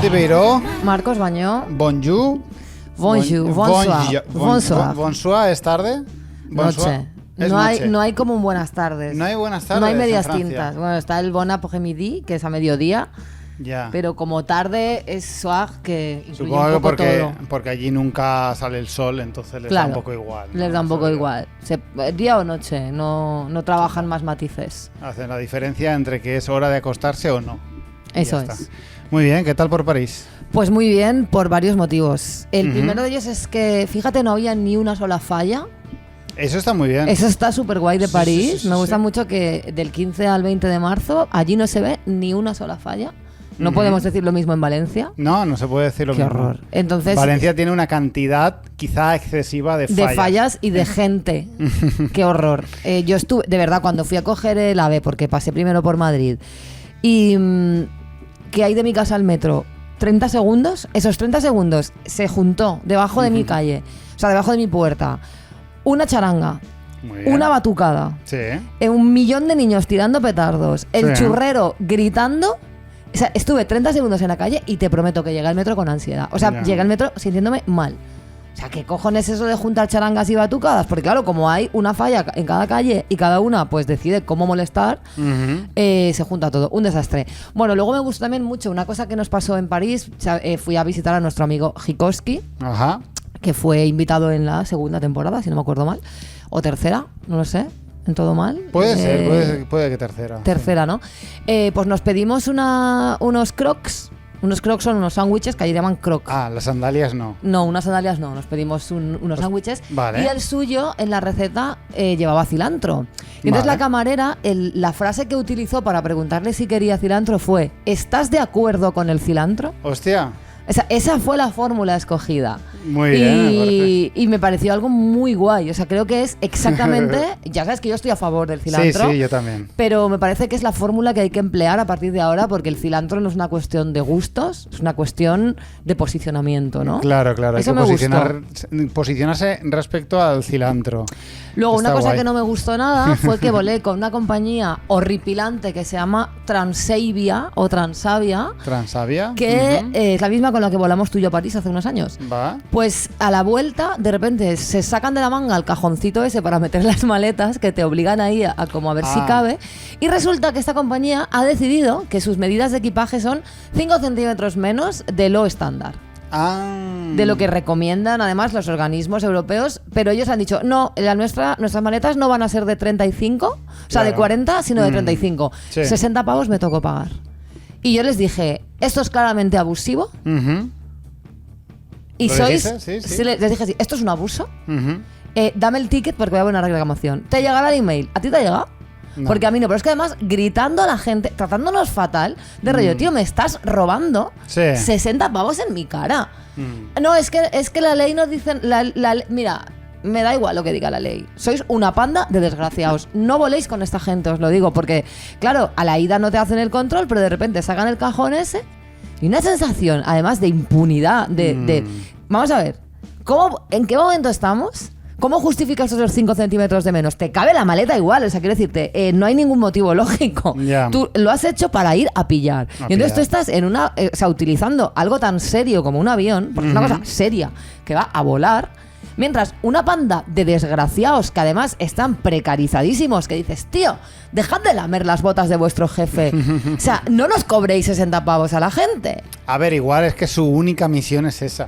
Santi Beiró. Marcos Bañó. Bonjour. Bonjour. Bonsoir. Bonsoir es tarde. Noche. No hay como un buenas tardes. No hay buenas tardes. No hay medias en Francia. tintas. Bueno, está el bon après-midi, que es a mediodía. Ya. Pero como tarde es soir, que incluye Supongo un que poco todo. porque allí nunca sale el sol, entonces les da un poco igual, ¿no? Les da un poco igual. Día o noche, no trabajan más matices. Hacen la diferencia entre que es hora de acostarse o no. Eso Ya es. está. Muy bien, ¿qué tal por París? Pues muy bien, por varios motivos. El primero de ellos es que, fíjate, no había ni una sola falla. Eso está muy bien. Eso está súper guay de París. Sí. Me gusta mucho que del 15 al 20 de marzo allí no se ve ni una sola falla. No podemos decir lo mismo en Valencia. No se puede decir lo Qué mismo. horror. Entonces, Valencia tiene una cantidad quizá excesiva de fallas. de fallas y de gente. Qué horror. Yo estuve, de verdad, cuando fui a coger el AVE, porque pasé primero por Madrid, y que hay de mi casa al metro 30 segundos, esos 30 segundos se juntó debajo de mi calle, o sea, debajo de mi puerta, una charanga, Muy bien. una batucada, Sí. 1.000.000 de niños tirando petardos, el Sí. churrero gritando. O sea, estuve 30 segundos en la calle y te prometo que llegué al metro con ansiedad. O sea, Ya. llegué al metro sintiéndome mal. O sea, ¿qué cojones es eso de juntar charangas y batucadas? Porque claro, como hay una falla en cada calle y cada una pues decide cómo molestar, se junta todo. Un desastre. Bueno, luego me gustó también mucho una cosa que nos pasó en París. O sea, fui a visitar a nuestro amigo Jikoski, Ajá. que fue invitado en la segunda temporada, si no me acuerdo mal. O tercera, no lo sé. ¿En todo mal? Puede ser, puede que tercera. Tercera, ¿no? Pues nos pedimos unos crocs. Unos crocs son unos sándwiches que allí llaman croc. Ah, las sandalias no. No, unas sandalias no. Nos pedimos unos sándwiches. vale. Y el suyo, en la receta, llevaba cilantro. Y entonces Vale. la camarera, la frase que utilizó para preguntarle si quería cilantro fue: ¿estás de acuerdo con el cilantro? Hostia. Esa fue la fórmula escogida. Muy bien, me parece. Y me pareció algo muy guay. O sea, creo que es exactamente... Ya sabes que yo estoy a favor del cilantro. Sí, yo también. Pero me parece que es la fórmula que hay que emplear a partir de ahora, porque el cilantro no es una cuestión de gustos, es una cuestión de posicionamiento, ¿no? Claro, hay Eso que me posicionarse respecto al cilantro. Luego, Está una cosa guay. que no me gustó nada fue que volé con una compañía horripilante que se llama Transavia o Transavia, Transavia. que es la misma con la que volamos tú y yo a París hace unos años. Va. Pues a la vuelta, de repente, se sacan de la manga el cajoncito ese para meter las maletas, que te obligan ahí a como a ver si cabe. Y resulta que esta compañía ha decidido que sus medidas de equipaje son 5 centímetros menos de lo estándar. De lo que recomiendan además los organismos europeos, pero ellos han dicho, no, nuestras maletas no van a ser de 35, o sea, de 40, sino de 35. Sí. 60 pavos me tocó pagar. Y yo les dije, esto es claramente abusivo. Y ¿Lo sois... dijiste? Sí. Sí, les dije así, esto es un abuso. Ujú. Dame el ticket porque voy a poner una reclamación. ¿Te llegará el email? ¿A ti te ha llegado? No. Porque a mí no, pero es que además gritando a la gente, tratándonos fatal, de rollo, tío, me estás robando Sí. 60 pavos en mi cara. No, es que la ley nos dice, mira, me da igual lo que diga la ley. Sois una panda de desgraciados. No voléis con esta gente, os lo digo, porque, claro, a la ida no te hacen el control, pero de repente sacan el cajón ese y una sensación, además, de impunidad, Vamos a ver, ¿en qué momento estamos? ¿Cómo justificas esos 5 centímetros de menos? Te cabe la maleta igual, o sea, quiero decirte, no hay ningún motivo lógico. Ya. Tú lo has hecho para ir a pillar. Y entonces tú estás en o sea, utilizando algo tan serio como un avión, porque es una cosa seria, que va a volar, mientras una panda de desgraciados que además están precarizadísimos, que dices, tío, dejad de lamer las botas de vuestro jefe. O sea, no nos cobréis 60 pavos a la gente. A ver, igual es que su única misión es esa.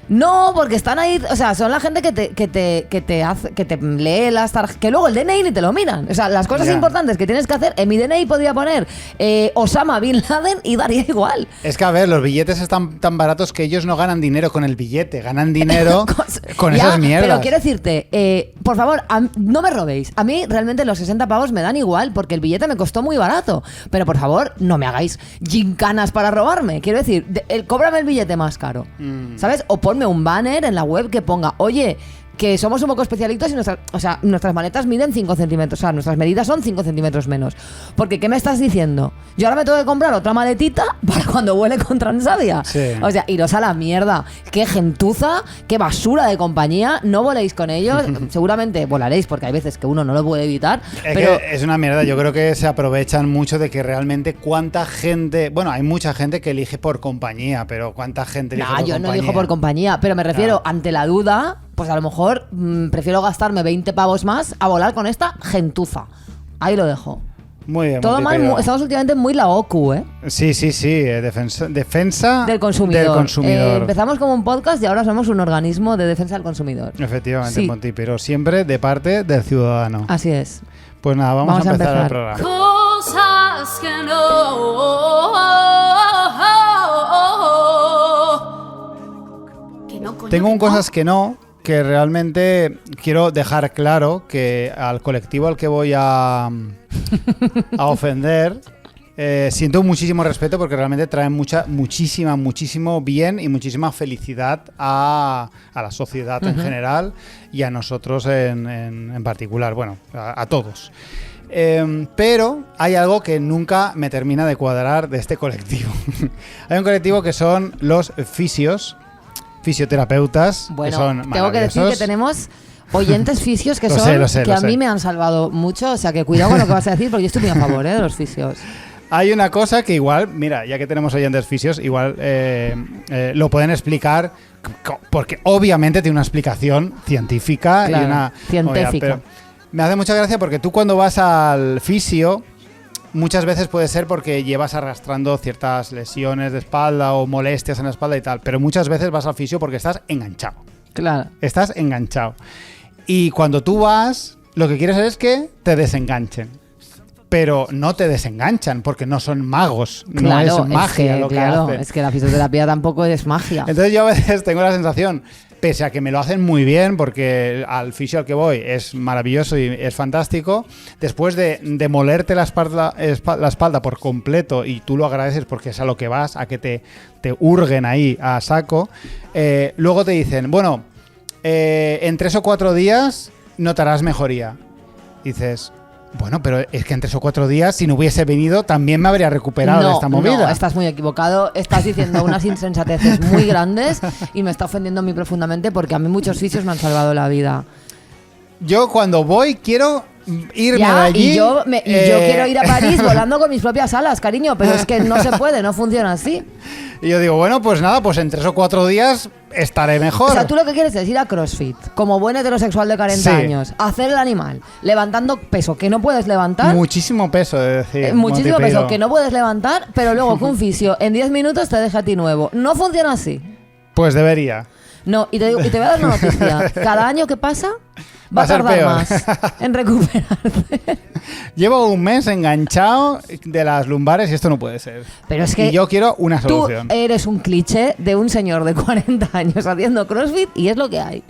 No, porque están ahí, o sea, son la gente que te lee las tarjetas, que luego el DNI ni te lo miran. O sea, las cosas Ya. importantes que tienes que hacer, en mi DNI podría poner Osama Bin Laden y daría igual. Es que, a ver, los billetes están tan baratos que ellos no ganan dinero con el billete, ganan dinero con Ya, esas mierdas. Pero quiero decirte, por favor, no me robéis. A mí realmente los 60 pavos me dan igual porque el billete me costó muy barato. Pero por favor, no me hagáis gincanas para robarme. Quiero decir, cóbrame el billete más caro. ¿Sabes? O ponme un banner en la web que ponga, oye, que somos un poco especialitos y nuestras maletas miden 5 centímetros. O sea, nuestras medidas son 5 centímetros menos. Porque, ¿qué me estás diciendo? Yo ahora me tengo que comprar otra maletita para cuando vuele con Transavia. Sí. O sea, iros a la mierda. Qué gentuza, qué basura de compañía. No voléis con ellos. Seguramente volaréis porque hay veces que uno no lo puede evitar. Pero que es una mierda. Yo creo que se aprovechan mucho de que realmente cuánta gente... Bueno, hay mucha gente que elige por compañía, pero ¿cuánta gente elige por compañía? No elijo por compañía, pero me refiero, ante la duda, pues a lo mejor prefiero gastarme 20 pavos más a volar con esta gentuza. Ahí lo dejo. Muy bien. Todo mal, estamos últimamente muy la OCU, ¿eh? Sí. Defensa del consumidor. Empezamos como un podcast y ahora somos un organismo de defensa del consumidor. Efectivamente, sí. Monty, pero siempre de parte del ciudadano. Así es. Pues nada, vamos a empezar el programa. Cosas que no. Tengo un cosas que no, que realmente quiero dejar claro que al colectivo al que voy a ofender, siento muchísimo respeto porque realmente traen muchísimo bien y muchísima felicidad a la sociedad en general y a nosotros en particular, bueno, a todos. Pero hay algo que nunca me termina de cuadrar de este colectivo. Hay un colectivo que son los fisioterapeutas, bueno, que son tengo que decir que tenemos oyentes fisios que a mí me han salvado mucho, o sea que cuidado con lo que vas a decir porque yo estoy muy a favor de los fisios. Hay una cosa que igual, mira, ya que tenemos oyentes fisios, igual lo pueden explicar porque obviamente tiene una explicación científica. Claro, y una científica. Pero me hace mucha gracia porque tú cuando vas al fisio muchas veces puede ser porque llevas arrastrando ciertas lesiones de espalda o molestias en la espalda y tal, pero muchas veces vas al fisio porque estás enganchado. Claro. Estás enganchado. Y cuando tú vas, lo que quieres es que te desenganchen. Pero no te desenganchan porque no son magos, claro, no es magia lo que hacen. Es que la fisioterapia tampoco es magia. Entonces yo a veces tengo la sensación, pese a que me lo hacen muy bien, porque al fisio al que voy es maravilloso y es fantástico, después de molerte la espalda por completo y tú lo agradeces porque es a lo que vas, a que te hurguen ahí a saco, luego te dicen, bueno, en 3 o 4 días notarás mejoría. Dices... Bueno, pero es que en 3 o 4 días, si no hubiese venido, también me habría recuperado de esta movida. No, estás muy equivocado. Estás diciendo unas insensateces muy grandes y me está ofendiendo a mí profundamente porque a mí muchos fisios me han salvado la vida. Yo cuando voy quiero irme de allí. Y yo quiero ir a París volando con mis propias alas, cariño, pero es que no se puede, no funciona así. Y yo digo, bueno, pues nada, pues en 3 o 4 días estaré mejor. O sea, tú lo que quieres es ir a CrossFit, como buen heterosexual de 40 años, hacer el animal, levantando peso que no puedes levantar. Muchísimo peso, de decir. Muchísimo peso que no puedes levantar, pero luego que un fisio en 10 minutos te deja a ti nuevo. No funciona así. Pues debería. No, y te voy a dar una noticia. Cada año que pasa va a tardar peor. más en recuperarte. Llevo un mes enganchado de las lumbares y esto no puede ser. Pero es que y yo quiero una solución. Tú eres un cliché de un señor de 40 años haciendo CrossFit y es lo que hay.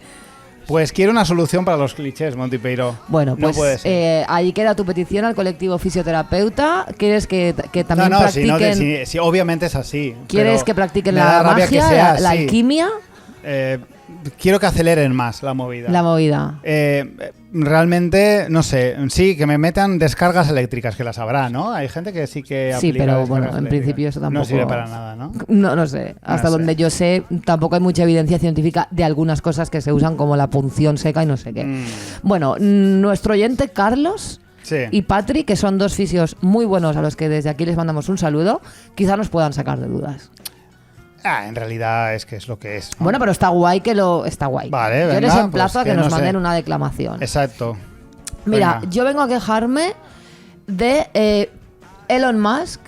Pues quiero una solución para los clichés, Monty Peiro. Bueno, pues no puede ser. Ahí queda tu petición al colectivo fisioterapeuta. ¿Quieres que también practiquen? Sí, obviamente es así. ¿Quieres que practiquen la magia, la alquimia? Quiero que aceleren más la movida. La movida. Realmente, no sé, sí, que me metan descargas eléctricas, que las habrá, ¿no? Hay gente que sí que aplica. Sí, pero bueno, en eléctricas. principio eso tampoco... No sirve para nada, ¿no? No sé. Hasta donde yo sé, tampoco hay mucha evidencia científica de algunas cosas que se usan como la punción seca y no sé qué. Bueno, nuestro oyente Carlos... Sí. Y Patrick, que son 2 fisios muy buenos a los que desde aquí les mandamos un saludo, quizá nos puedan sacar de dudas. En realidad es que es lo que es, ¿no? Bueno, pero está guay está guay. Vale, venga, yo les emplazo pues a que nos manden una declamación. Exacto. Mira, Venga. yo vengo a quejarme de Elon Musk.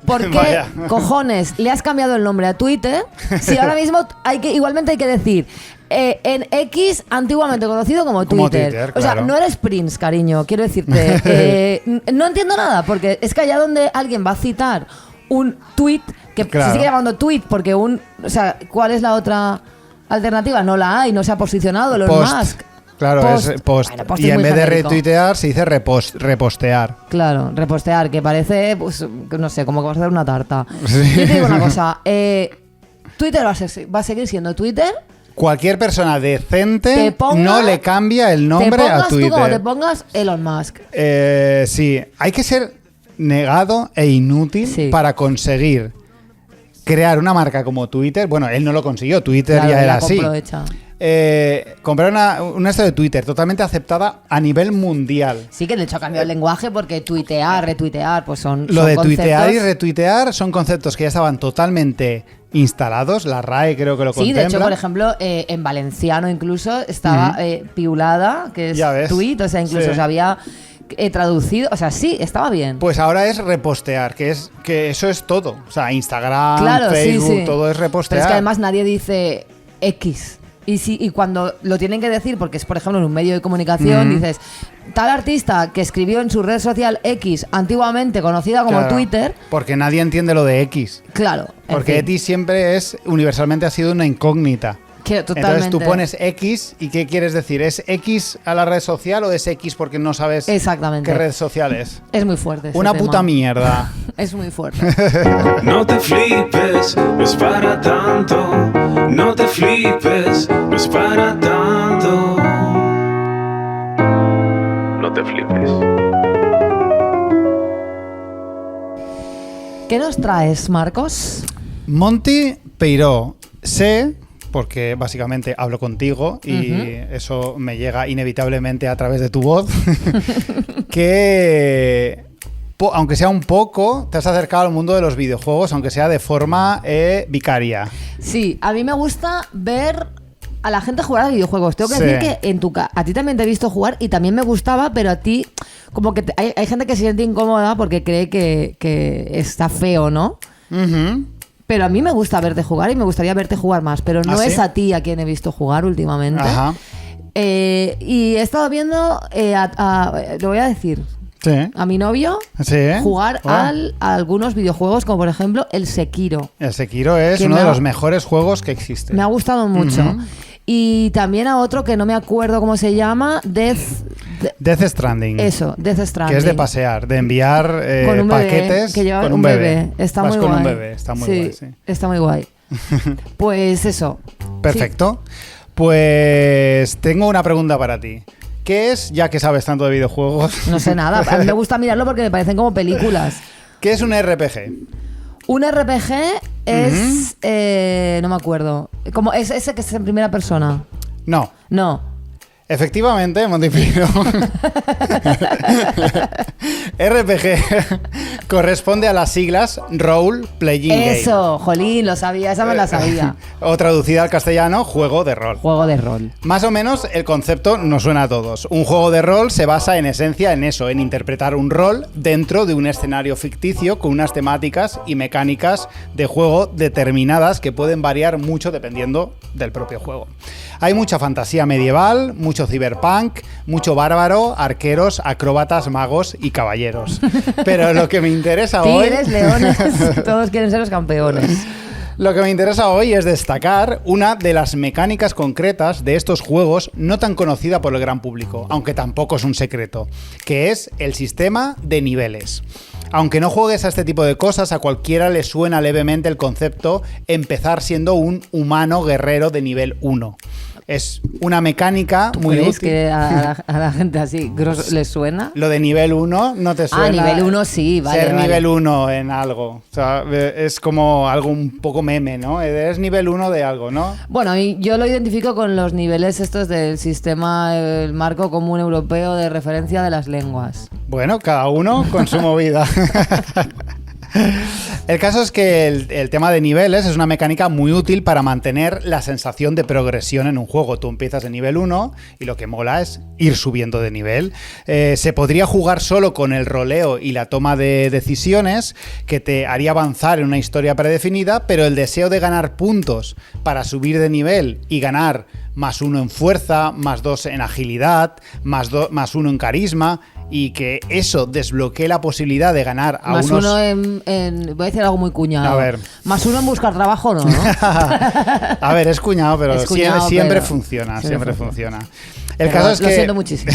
¿Por qué, Vaya. cojones, le has cambiado el nombre a Twitter? Si ahora mismo igualmente hay que decir en X, antiguamente conocido como Twitter. O sea, claro. no eres Prince, cariño, quiero decirte. No entiendo nada, porque es que allá donde alguien va a citar un tweet, que claro. se sigue llamando tweet, porque o sea, ¿cuál es la otra alternativa? No la hay, no se ha posicionado Elon Musk. Claro, es post. Bueno, post y es en muy vez genérico. de retuitear se dice repostear. Claro, repostear, que parece, pues, no sé, como que vas a hacer una tarta. Sí. Yo te digo una cosa, Twitter va a seguir siendo Twitter Cualquier persona decente Te ponga- no le cambia el nombre te pongas a Twitter. tú como te pongas Elon Musk. Sí, hay que ser negado e inútil Sí. para conseguir crear una marca como Twitter. Bueno, él no lo consiguió, Twitter Claro, ya la era así. compró hecha. Comprar una esto de Twitter totalmente aceptada a nivel mundial. Sí, que de hecho ha cambiado el lenguaje porque tuitear, retuitear, pues son Lo son de tuitear y conceptos- retuitear son conceptos que ya estaban totalmente instalados. La RAE creo que lo Sí, contempla. de hecho, por ejemplo, en valenciano incluso estaba piulada, que es Ya ves. tweet, o sea, incluso Sí. se había traducido, o sea, sí, estaba bien. Pues ahora es repostear, que eso es todo. O sea, Instagram, Claro, sí, Facebook, sí. todo es repostear. Pero es que además nadie dice X. Y cuando lo tienen que decir, porque es por ejemplo en un medio de comunicación, dices, tal artista que escribió en su red social X, antiguamente conocida como Claro, Twitter, porque nadie entiende lo de X. claro. en Porque fin, X siempre universalmente ha sido una incógnita. que totalmente. Entonces tú pones X y ¿qué quieres decir? ¿Es X a la red social o es X porque no sabes Exactamente. qué red social es? Es muy fuerte. ese Una tema. puta mierda. Es muy fuerte. No te flipes, no es para tanto. No te flipes, no es para tanto. No te flipes. ¿Qué nos traes, Marcos? Monty Peiró. Sé, porque básicamente hablo contigo y eso me llega inevitablemente a través de tu voz, que aunque sea un poco, te has acercado al mundo de los videojuegos, aunque sea de forma vicaria. Sí, a mí me gusta ver a la gente jugar a videojuegos. Tengo que Sí. decir que a ti también te he visto jugar y también me gustaba, pero a ti como que hay gente que se siente incómoda porque cree que está feo, ¿no? Ujú. Pero a mí me gusta verte jugar y me gustaría verte jugar más, pero no ¿Ah, es sí? a ti a quien he visto jugar últimamente. Ajá. Y he estado viendo, lo voy a decir, Sí. a mi novio Sí. jugar Oh. a algunos videojuegos, como por ejemplo el Sekiro. El Sekiro es Que uno me de ha- los mejores juegos que existe. Me ha gustado mucho. Ujú. Y también a otro que no me acuerdo cómo se llama, Death Stranding. Death Stranding. Que es de pasear, de enviar Con un bebé, paquetes que lleva con un bebé. Está Vas muy con guay. un bebé, está muy guay, sí. Está muy guay. Pues eso. Perfecto. Pues tengo una pregunta para ti. ¿Qué es, ya que sabes tanto de videojuegos, Sí, no sé nada. A mí me gusta mirarlo porque me parecen como películas. qué es un RPG? Un RPG es... no me acuerdo. Como es ese que es en primera persona. No. No. Efectivamente, Montipino. RPG corresponde a las siglas Role Playing Game. Eso, jolín, lo sabía. Esa me la sabía. O traducida al castellano, juego de rol. Juego de rol. Más o menos el concepto nos suena a todos. Un juego de rol se basa en esencia en eso, en interpretar un rol dentro de un escenario ficticio con unas temáticas y mecánicas de juego determinadas que pueden variar mucho dependiendo del propio juego. Hay mucha fantasía medieval, mucho cyberpunk, mucho bárbaro, arqueros, acróbatas, magos y caballeros. Pero lo que me interesa hoy... Tigres, leones, todos quieren ser los campeones. Lo que me interesa hoy es destacar una de las mecánicas concretas de estos juegos no tan conocida por el gran público, aunque tampoco es un secreto, que es el sistema de niveles. Aunque no juegues a este tipo de cosas, a cualquiera le suena levemente el concepto empezar siendo un humano guerrero de nivel 1. Es una mecánica muy ¿Crees útil. que a la gente así les suena? Lo de nivel 1 no te suena. Nivel 1 sí, vale. Ser vale. nivel 1 en algo. O sea, es como algo un poco meme, ¿no? Eres nivel 1 de algo, ¿no? Bueno, y yo lo identifico con los niveles estos del sistema, el marco común europeo de referencia de las lenguas. Bueno, cada uno con su movida. El caso es que el tema de niveles es una mecánica muy útil para mantener la sensación de progresión en un juego. Tú empiezas en nivel 1 y lo que mola es ir subiendo de nivel. Se podría jugar solo con el roleo y la toma de decisiones que te haría avanzar en una historia predefinida, pero el deseo de ganar puntos para subir de nivel y ganar +1 en fuerza, +2 en agilidad, +1 en carisma, y que eso desbloquee la posibilidad de ganar a Más unos... uno voy a decir algo muy cuñado. A ver. Más uno en buscar trabajo, ¿no? A ver, es cuñado, pero Es cuñado, siempre pero funciona, siempre siempre funciona. El Pero caso es lo que siento muchísimo.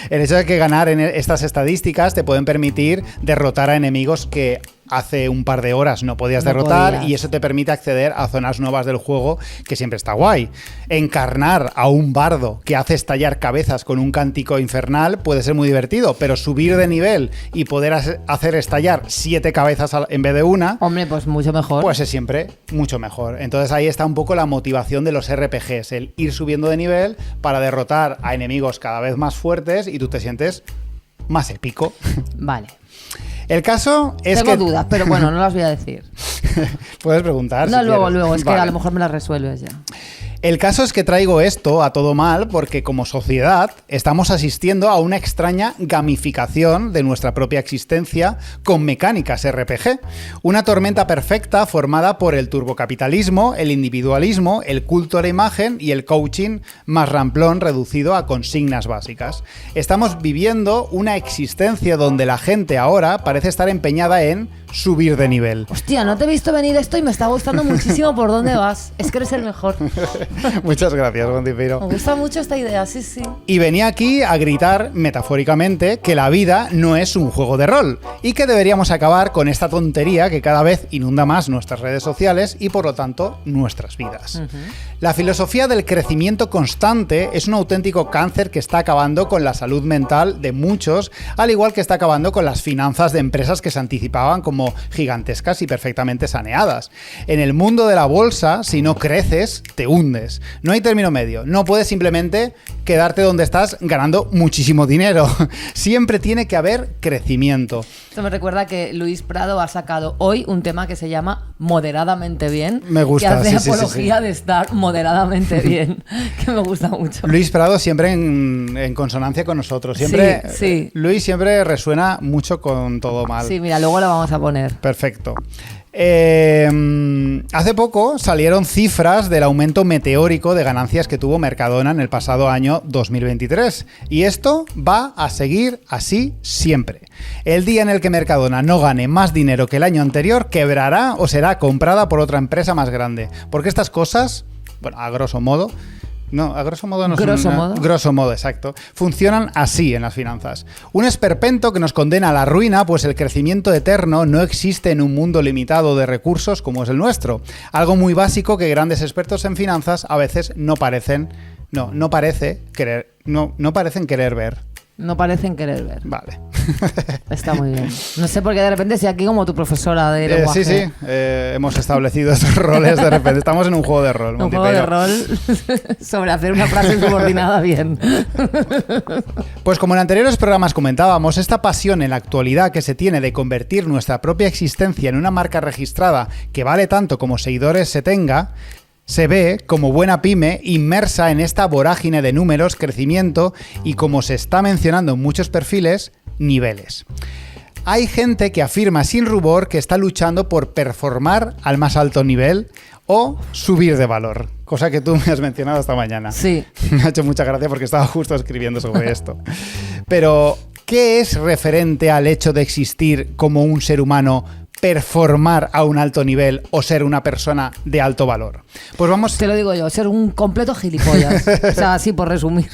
el hecho de que ganar en estas estadísticas te pueden permitir derrotar a enemigos que hace un par de horas no podías derrotar, y eso te permite acceder a zonas nuevas del juego, que siempre está guay. Encarnar a un bardo que hace estallar cabezas con un cántico infernal puede ser muy divertido, pero subir de nivel y poder hacer estallar 7 cabezas en vez de una, hombre, pues mucho mejor. Pues es siempre mucho mejor. Entonces ahí está un poco la motivación de los RPGs, el ir subiendo de nivel para derrotar a enemigos cada vez más fuertes y tú te sientes más épico. Vale. El caso es Tengo que... dudas, pero bueno, no las voy a decir. Puedes preguntar. No, si luego, quieres. es que a lo mejor me las resuelves ya. El caso es que traigo esto a todo mal porque como sociedad estamos asistiendo a una extraña gamificación de nuestra propia existencia con mecánicas RPG. Una tormenta perfecta formada por el turbocapitalismo, el individualismo, el culto a la imagen y el coaching más ramplón reducido a consignas básicas. Estamos viviendo una existencia donde la gente ahora parece estar empeñada en subir de nivel. Hostia, no te he visto venir esto y me está gustando muchísimo por dónde vas. Es que eres el mejor. Muchas gracias, Bondipeiro. Me gusta mucho esta idea, sí, sí. Y venía aquí a gritar, metafóricamente, que la vida no es un juego de rol y que deberíamos acabar con esta tontería que cada vez inunda más nuestras redes sociales y, por lo tanto, nuestras vidas. La filosofía del crecimiento constante es un auténtico cáncer que está acabando con la salud mental de muchos, al igual que está acabando con las finanzas de empresas que se anticipaban como gigantescas y perfectamente saneadas. En el mundo de la bolsa, si no creces, te hundes. No hay término medio. No puedes simplemente quedarte donde estás ganando muchísimo dinero. Siempre tiene que haber crecimiento. Esto me recuerda que Luis Prado ha sacado hoy un tema que se llama Moderadamente Bien. Me gusta, que hace sí, apología de estar moderadamente bien, que me gusta mucho. Luis Prado siempre en consonancia con nosotros. Siempre, sí. Luis siempre resuena mucho con todo mal. Sí, mira, luego lo vamos a poner. Perfecto. Hace poco salieron cifras del aumento meteórico de ganancias que tuvo Mercadona en el pasado año 2023. Y esto va a seguir así siempre. El día en el que Mercadona no gane más dinero que el año anterior, quebrará o será comprada por otra empresa más grande. Porque estas cosas, bueno, a grosso modo... No, a grosso modo no ¿Grosso son... modo? Grosso modo, exacto. Funcionan así en las finanzas. Un esperpento que nos condena a la ruina, pues el crecimiento eterno no existe en un mundo limitado de recursos como es el nuestro. Algo muy básico que grandes expertos en finanzas a veces no parecen querer ver. No parecen querer ver. Vale. Está muy bien. No sé por qué de repente soy aquí como tu profesora de lenguaje. Sí. Hemos establecido estos roles de repente. Estamos en un juego de rol. Un juego de rol sobre hacer una frase subordinada bien. Pues como en anteriores programas comentábamos, esta pasión en la actualidad que se tiene de convertir nuestra propia existencia en una marca registrada que vale tanto como seguidores se tenga, se ve como buena pyme inmersa en esta vorágine de números, crecimiento y, como se está mencionando en muchos perfiles, niveles. Hay gente que afirma sin rubor que está luchando por performar al más alto nivel o subir de valor, cosa que tú me has mencionado esta mañana. Sí. Me ha hecho mucha gracia porque estaba justo escribiendo sobre esto. Pero, ¿qué es referente al hecho de existir como un ser humano, performar a un alto nivel o ser una persona de alto valor? Pues vamos... Te lo digo yo, ser un completo gilipollas. O sea, así por resumir.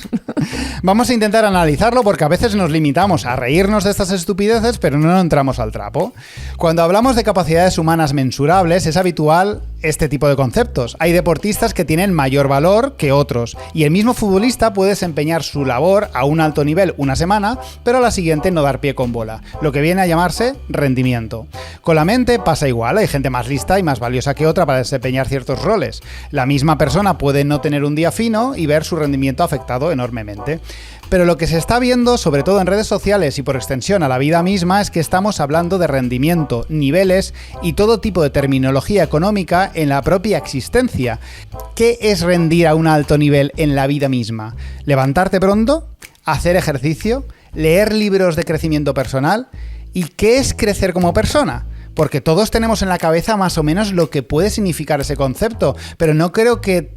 Vamos a intentar analizarlo porque a veces nos limitamos a reírnos de estas estupideces, pero no entramos al trapo. Cuando hablamos de capacidades humanas mensurables, es habitual este tipo de conceptos. Hay deportistas que tienen mayor valor que otros, y el mismo futbolista puede desempeñar su labor a un alto nivel una semana, pero a la siguiente no dar pie con bola, lo que viene a llamarse rendimiento. Con la mente pasa igual, hay gente más lista y más valiosa que otra para desempeñar ciertos roles. La misma persona puede no tener un día fino y ver su rendimiento afectado enormemente. Pero lo que se está viendo, sobre todo en redes sociales y por extensión a la vida misma, es que estamos hablando de rendimiento, niveles y todo tipo de terminología económica en la propia existencia. ¿Qué es rendir a un alto nivel en la vida misma? ¿Levantarte pronto? ¿Hacer ejercicio? ¿Leer libros de crecimiento personal? ¿Y qué es crecer como persona? Porque todos tenemos en la cabeza más o menos lo que puede significar ese concepto, pero no creo que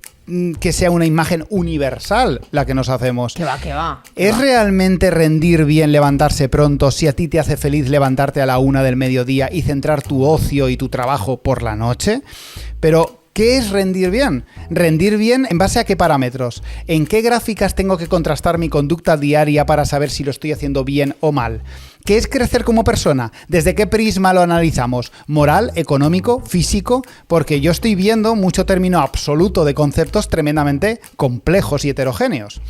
sea una imagen universal la que nos hacemos. Que va. ¿Es realmente rendir bien levantarse pronto si a ti te hace feliz levantarte a la 1 del mediodía y centrar tu ocio y tu trabajo por la noche? Pero ¿Qué es rendir bien? Rendir bien ¿en base a qué parámetros? ¿En qué gráficas tengo que contrastar mi conducta diaria para saber si lo estoy haciendo bien o mal? ¿Qué es crecer como persona? ¿Desde qué prisma lo analizamos? ¿Moral, económico, físico? Porque yo estoy viendo mucho término absoluto de conceptos tremendamente complejos y heterogéneos.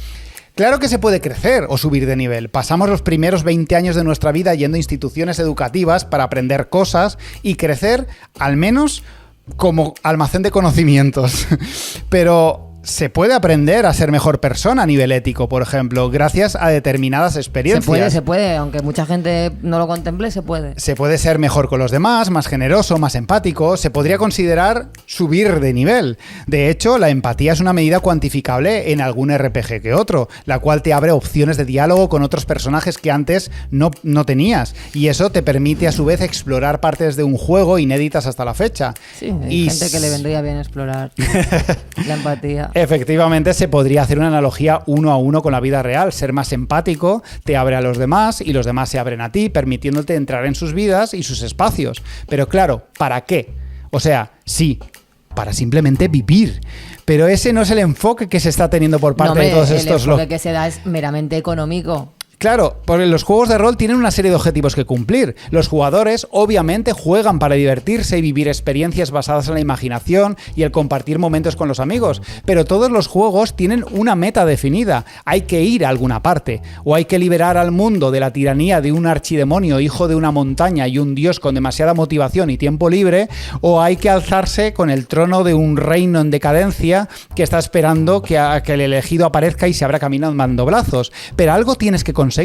Claro que se puede crecer o subir de nivel. Pasamos los primeros 20 años de nuestra vida yendo a instituciones educativas para aprender cosas y crecer al menos como almacén de conocimientos. Pero se puede aprender a ser mejor persona a nivel ético, por ejemplo, gracias a determinadas experiencias. Se puede, aunque mucha gente no lo contemple, se puede. Se puede ser mejor con los demás, más generoso, más empático. Se podría considerar subir de nivel. De hecho, la empatía es una medida cuantificable en algún RPG que otro, la cual te abre opciones de diálogo con otros personajes que antes no tenías. Y eso te permite, a su vez, explorar partes de un juego inéditas hasta la fecha. Sí, hay gente que le vendría bien explorar la empatía. Efectivamente, se podría hacer una analogía 1 a 1 con la vida real. Ser más empático te abre a los demás y los demás se abren a ti, permitiéndote entrar en sus vidas y sus espacios. Pero claro, ¿para qué? O sea, sí, para simplemente vivir. Pero ese no es el enfoque que se está teniendo por parte de todos estos... El enfoque que se da es meramente económico. Claro, porque los juegos de rol tienen una serie de objetivos que cumplir. Los jugadores obviamente juegan para divertirse y vivir experiencias basadas en la imaginación y el compartir momentos con los amigos, pero todos los juegos tienen una meta definida. Hay que ir a alguna parte, o hay que liberar al mundo de la tiranía de un archidemonio hijo de una montaña y un dios con demasiada motivación y tiempo libre, o hay que alzarse con el trono de un reino en decadencia que está esperando que el elegido aparezca y se abra camino dando brazos. Pero algo tienes que conseguir.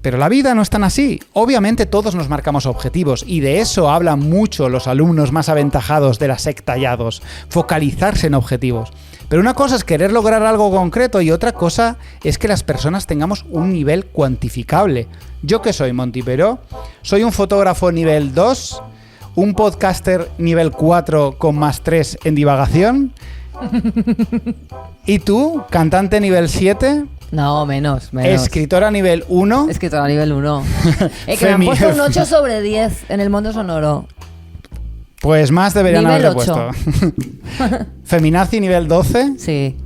Pero la vida no es tan así. Obviamente todos nos marcamos objetivos y de eso hablan mucho los alumnos más aventajados de la secta Yados, focalizarse en objetivos. Pero una cosa es querer lograr algo concreto y otra cosa es que las personas tengamos un nivel cuantificable. ¿Yo qué soy, Monty Peró? Soy un fotógrafo nivel 2, un podcaster nivel 4 con más 3 en divagación. ¿Y tú, cantante nivel 7? No, menos. Escritora nivel 1. Escritora nivel 1. Que me han puesto un 8 sobre 10 en el mundo sonoro. Pues más deberían nivel haberle 8. Puesto. Feminazi nivel 12. Sí.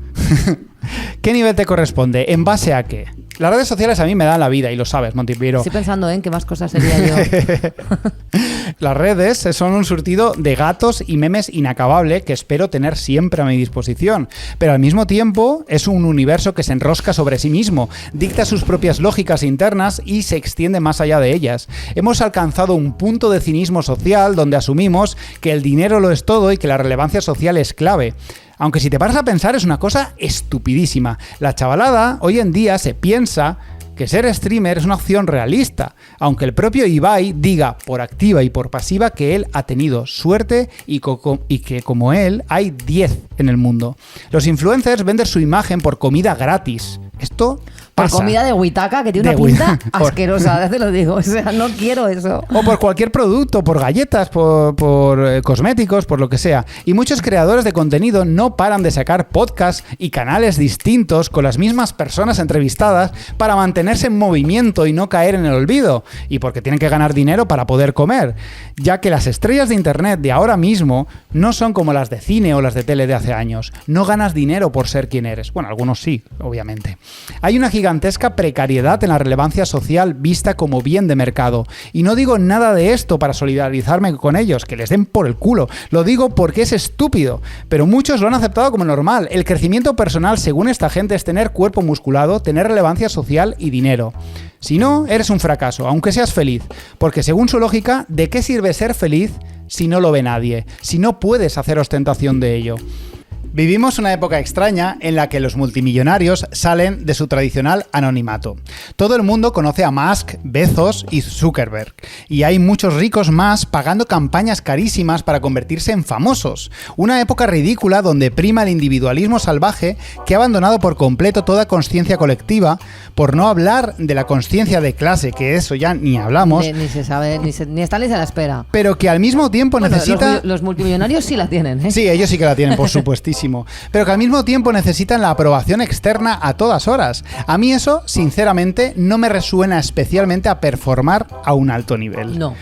¿Qué nivel te corresponde? ¿En base a qué? Las redes sociales a mí me dan la vida y lo sabes, Monty Peró. Estoy pensando en qué más cosas sería yo. Las redes son un surtido de gatos y memes inacabable que espero tener siempre a mi disposición, pero al mismo tiempo es un universo que se enrosca sobre sí mismo, dicta sus propias lógicas internas y se extiende más allá de ellas. Hemos alcanzado un punto de cinismo social donde asumimos que el dinero lo es todo y que la relevancia social es clave. Aunque si te paras a pensar es una cosa estupidísima. La chavalada hoy en día se piensa que ser streamer es una opción realista, aunque el propio Ibai diga por activa y por pasiva que él ha tenido suerte y que como él hay 10 en el mundo. Los influencers venden su imagen por comida gratis. Esto por pasa. comida de Huitaca, que tiene una pinta asquerosa, te lo digo. O sea, no quiero eso. O por cualquier producto, por galletas, por cosméticos, por lo que sea. Y muchos creadores de contenido no paran de sacar podcasts y canales distintos con las mismas personas entrevistadas para mantenerse en movimiento y no caer en el olvido. Y porque tienen que ganar dinero para poder comer. Ya que las estrellas de internet de ahora mismo no son como las de cine o las de tele de hace años. No ganas dinero por ser quien eres. Bueno, algunos sí, obviamente. Hay una gigantesca precariedad en la relevancia social vista como bien de mercado. Y no digo nada de esto para solidarizarme con ellos, que les den por el culo. Lo digo porque es estúpido, pero muchos lo han aceptado como normal. El crecimiento personal, según esta gente, es tener cuerpo musculado, tener relevancia social y dinero. Si no, eres un fracaso, aunque seas feliz. Porque según su lógica, ¿de qué sirve ser feliz si no lo ve nadie? Si no puedes hacer ostentación de ello. Vivimos una época extraña en la que los multimillonarios salen de su tradicional anonimato. Todo el mundo conoce a Musk, Bezos y Zuckerberg, y hay muchos ricos más pagando campañas carísimas para convertirse en famosos. Una época ridícula donde prima el individualismo salvaje que ha abandonado por completo toda conciencia colectiva, por no hablar de la conciencia de clase, que eso ya ni hablamos. Ni se sabe, ni está ni se la espera. Pero que al mismo tiempo necesita... Los multimillonarios sí la tienen, ¿eh? Sí, ellos sí que la tienen, por supuestísimo. Pero que al mismo tiempo necesitan la aprobación externa a todas horas. A mí eso, sinceramente, no me resuena especialmente a performar a un alto nivel. No.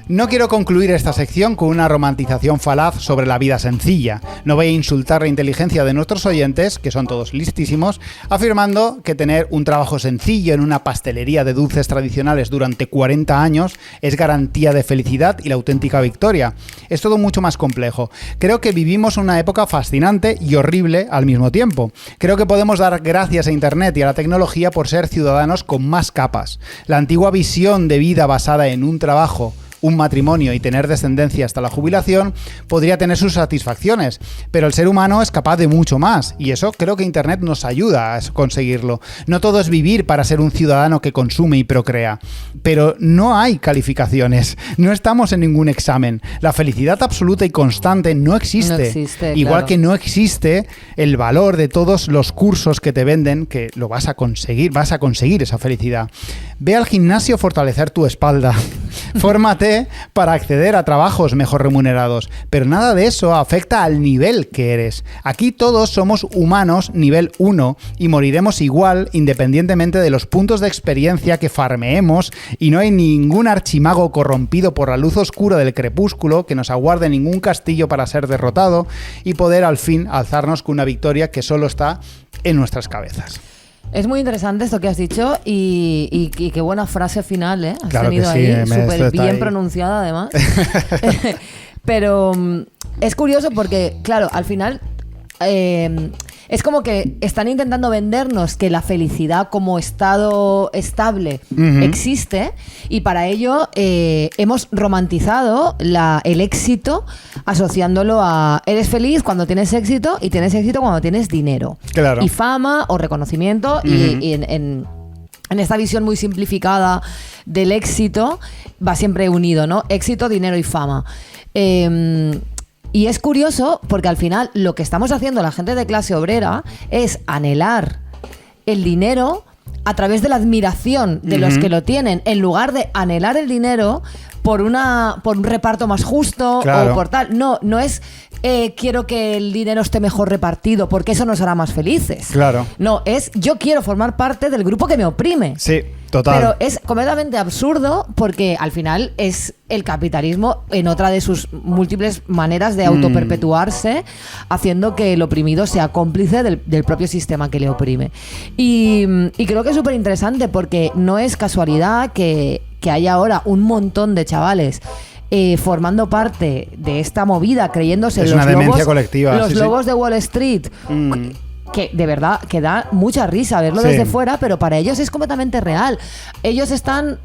No quiero concluir esta sección con una romantización falaz sobre la vida sencilla. No voy a insultar la inteligencia de nuestros oyentes, que son todos listísimos, afirmando que tener un trabajo sencillo en una pastelería de dulces tradicionales durante 40 años es garantía de felicidad y la auténtica victoria. Es todo mucho más complejo. Creo que vivimos una época fascinante y horrible al mismo tiempo. Creo que podemos dar gracias a Internet y a la tecnología por ser ciudadanos con más capas. La antigua visión de vida basada en un trabajo, un matrimonio y tener descendencia hasta la jubilación podría tener sus satisfacciones, pero el ser humano es capaz de mucho más y eso creo que Internet nos ayuda a conseguirlo. No todo es vivir para ser un ciudadano que consume y procrea, pero no hay calificaciones, no estamos en ningún examen. La felicidad absoluta y constante no existe, igual claro. Que no existe el valor de todos los cursos que te venden que lo vas a conseguir esa felicidad. Ve al gimnasio a fortalecer tu espalda, fórmate para acceder a trabajos mejor remunerados, pero nada de eso afecta al nivel que eres. Aquí todos somos humanos nivel 1 y moriremos igual independientemente de los puntos de experiencia que farmeemos, y no hay ningún archimago corrompido por la luz oscura del crepúsculo que nos aguarde ningún castillo para ser derrotado y poder al fin alzarnos con una victoria que solo está en nuestras cabezas. Es muy interesante esto que has dicho y qué buena frase final, ¿eh? Has claro tenido que sí, ahí, súper bien ahí pronunciada además. Pero es curioso porque, claro, al final es como que están intentando vendernos que la felicidad como estado estable existe, y para ello hemos romantizado el éxito asociándolo a eres feliz cuando tienes éxito y tienes éxito cuando tienes dinero, claro. Y fama o reconocimiento, y en esta visión muy simplificada del éxito va siempre unido, ¿no? Éxito, dinero y fama. Y es curioso porque al final lo que estamos haciendo la gente de clase obrera es anhelar el dinero a través de la admiración de los que lo tienen, en lugar de anhelar el dinero por un reparto más justo, claro. O por tal. No es quiero que el dinero esté mejor repartido porque eso nos hará más felices. Claro. No, es yo quiero formar parte del grupo que me oprime. Sí, total. Pero es completamente absurdo porque al final es el capitalismo en otra de sus múltiples maneras de autoperpetuarse, haciendo que el oprimido sea cómplice del propio sistema que le oprime. Y creo que es súper interesante porque no es casualidad que haya ahora un montón de chavales formando parte de esta movida, creyéndose es los una demencia lobos, colectiva. los sí, lobos sí. de Wall Street. Que de verdad que da mucha risa verlo sí. desde fuera, pero para ellos es completamente real. Ellos están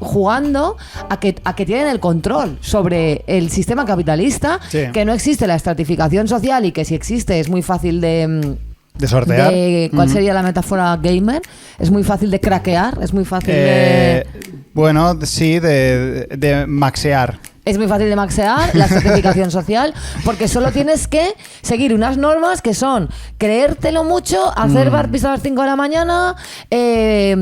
jugando a que tienen el control sobre el sistema capitalista, sí. Que no existe la estratificación social y que si existe es muy fácil de sortear. ¿Cuál sería la metáfora gamer? Es muy fácil de craquear, es muy fácil de... Bueno, sí, de maxear. Es muy fácil de maxear la certificación social porque solo tienes que seguir unas normas que son creértelo mucho, hacer burpees a las 5 de la mañana. Que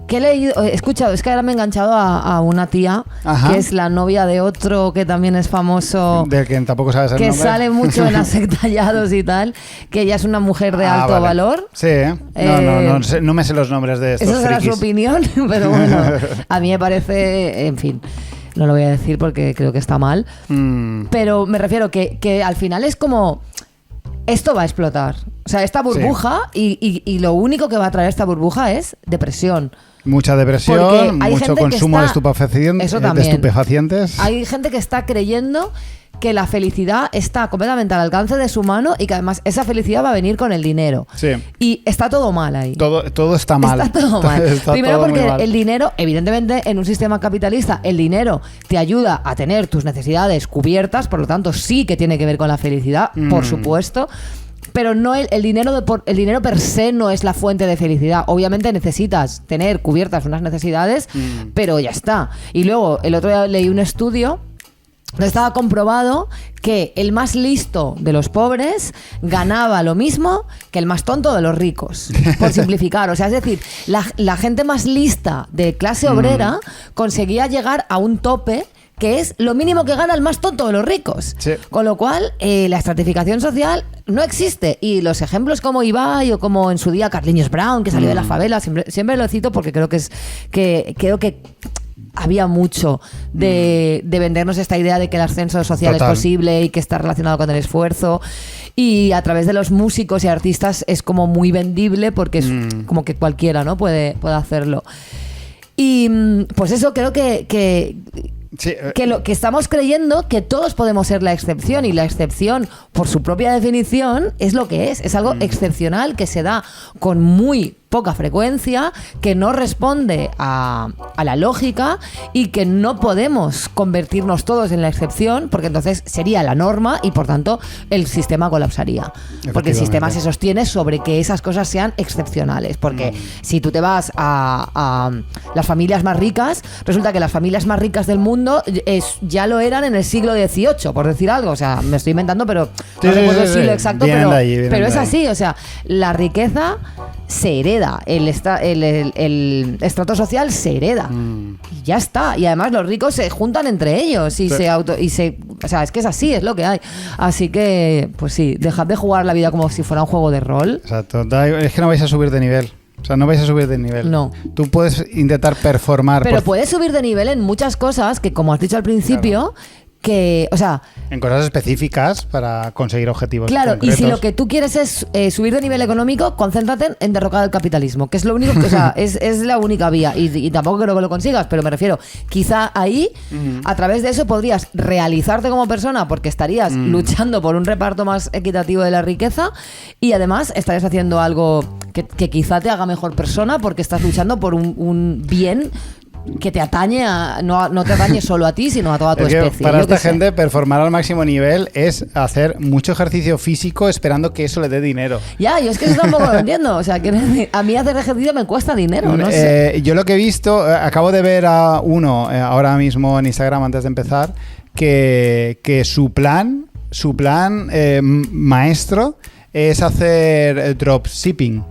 he leído, he escuchado, es que ahora me he enganchado a una tía, ajá, que es la novia de otro que también es famoso, del que tampoco sabes el que nombre, sale mucho en las sectallados y tal, que ella es una mujer de alto vale. valor. Sí, no me sé los nombres de estos Esa será frikis. su opinión, pero bueno, a mí me parece, en fin. No lo voy a decir porque creo que está mal. Pero me refiero que al final es como... Esto va a explotar. O sea, esta burbuja, sí. y lo único que va a traer esta burbuja es depresión. Mucha depresión, mucho consumo de estupefacientes. Hay gente que está creyendo que la felicidad está completamente al alcance de su mano y que además esa felicidad va a venir con el dinero. Sí. Y está todo mal ahí. Todo está mal. Está todo mal. Está Primero todo porque el dinero, evidentemente, en un sistema capitalista, el dinero te ayuda a tener tus necesidades cubiertas, por lo tanto sí que tiene que ver con la felicidad, por supuesto. Pero no el dinero per se no es la fuente de felicidad. Obviamente necesitas tener cubiertas unas necesidades, pero ya está. Y luego, el otro día leí un estudio donde estaba comprobado que el más listo de los pobres ganaba lo mismo que el más tonto de los ricos, por simplificar. O sea, es decir, la gente más lista de clase obrera conseguía llegar a un tope que es lo mínimo que gana el más tonto de los ricos. Sí. Con lo cual, la estratificación social no existe. Y los ejemplos como Ibai o como en su día Carlinhos Brown, que salió de la favela, siempre lo cito porque creo que había mucho de vendernos esta idea de que el ascenso social Total. es posible y que está relacionado con el esfuerzo. Y a través de los músicos y artistas es como muy vendible porque es como que cualquiera, ¿no? puede hacerlo. Y pues eso, creo que Sí, lo que estamos creyendo que todos podemos ser la excepción, y la excepción, por su propia definición, es lo que es algo excepcional que se da con muy poca frecuencia, que no responde a la lógica y que no podemos convertirnos todos en la excepción, porque entonces sería la norma y por tanto el sistema colapsaría, porque el sistema se sostiene sobre que esas cosas sean excepcionales, porque si tú te vas a las familias más ricas, resulta que las familias más ricas del mundo ya lo eran en el siglo XVIII, por decir algo, o sea, me estoy inventando, pero no recuerdo el siglo exacto, pero es así, o sea, la riqueza se hereda, el estrato social se hereda y ya está, y además los ricos se juntan entre ellos y o sea, es que es así, es lo que hay, así que pues sí, dejad de jugar la vida como si fuera un juego de rol. Exacto, es que no vais a subir de nivel. O sea, no vais a subir de nivel. No. Tú puedes intentar performar. Pero puedes subir de nivel en muchas cosas que, como has dicho al principio, que, o sea, en cosas específicas para conseguir objetivos claro, concretos. y si lo que tú quieres es subir de nivel económico, concéntrate en derrocar el capitalismo, que es lo único que, o sea, es la única vía, y tampoco creo que lo consigas, pero me refiero, quizá ahí, a través de eso podrías realizarte como persona, porque estarías luchando por un reparto más equitativo de la riqueza, y además estarías haciendo algo que quizá te haga mejor persona, porque estás luchando por un bien que te atañe no te atañe solo a ti, sino a toda tu especie. Para esta gente, performar al máximo nivel es hacer mucho ejercicio físico esperando que eso le dé dinero. Ya, yo es que eso tampoco lo entiendo. O sea, que a mí hacer ejercicio me cuesta dinero, no sé. Yo lo que he visto, acabo de ver a uno ahora mismo en Instagram antes de empezar, que su plan maestro es hacer dropshipping.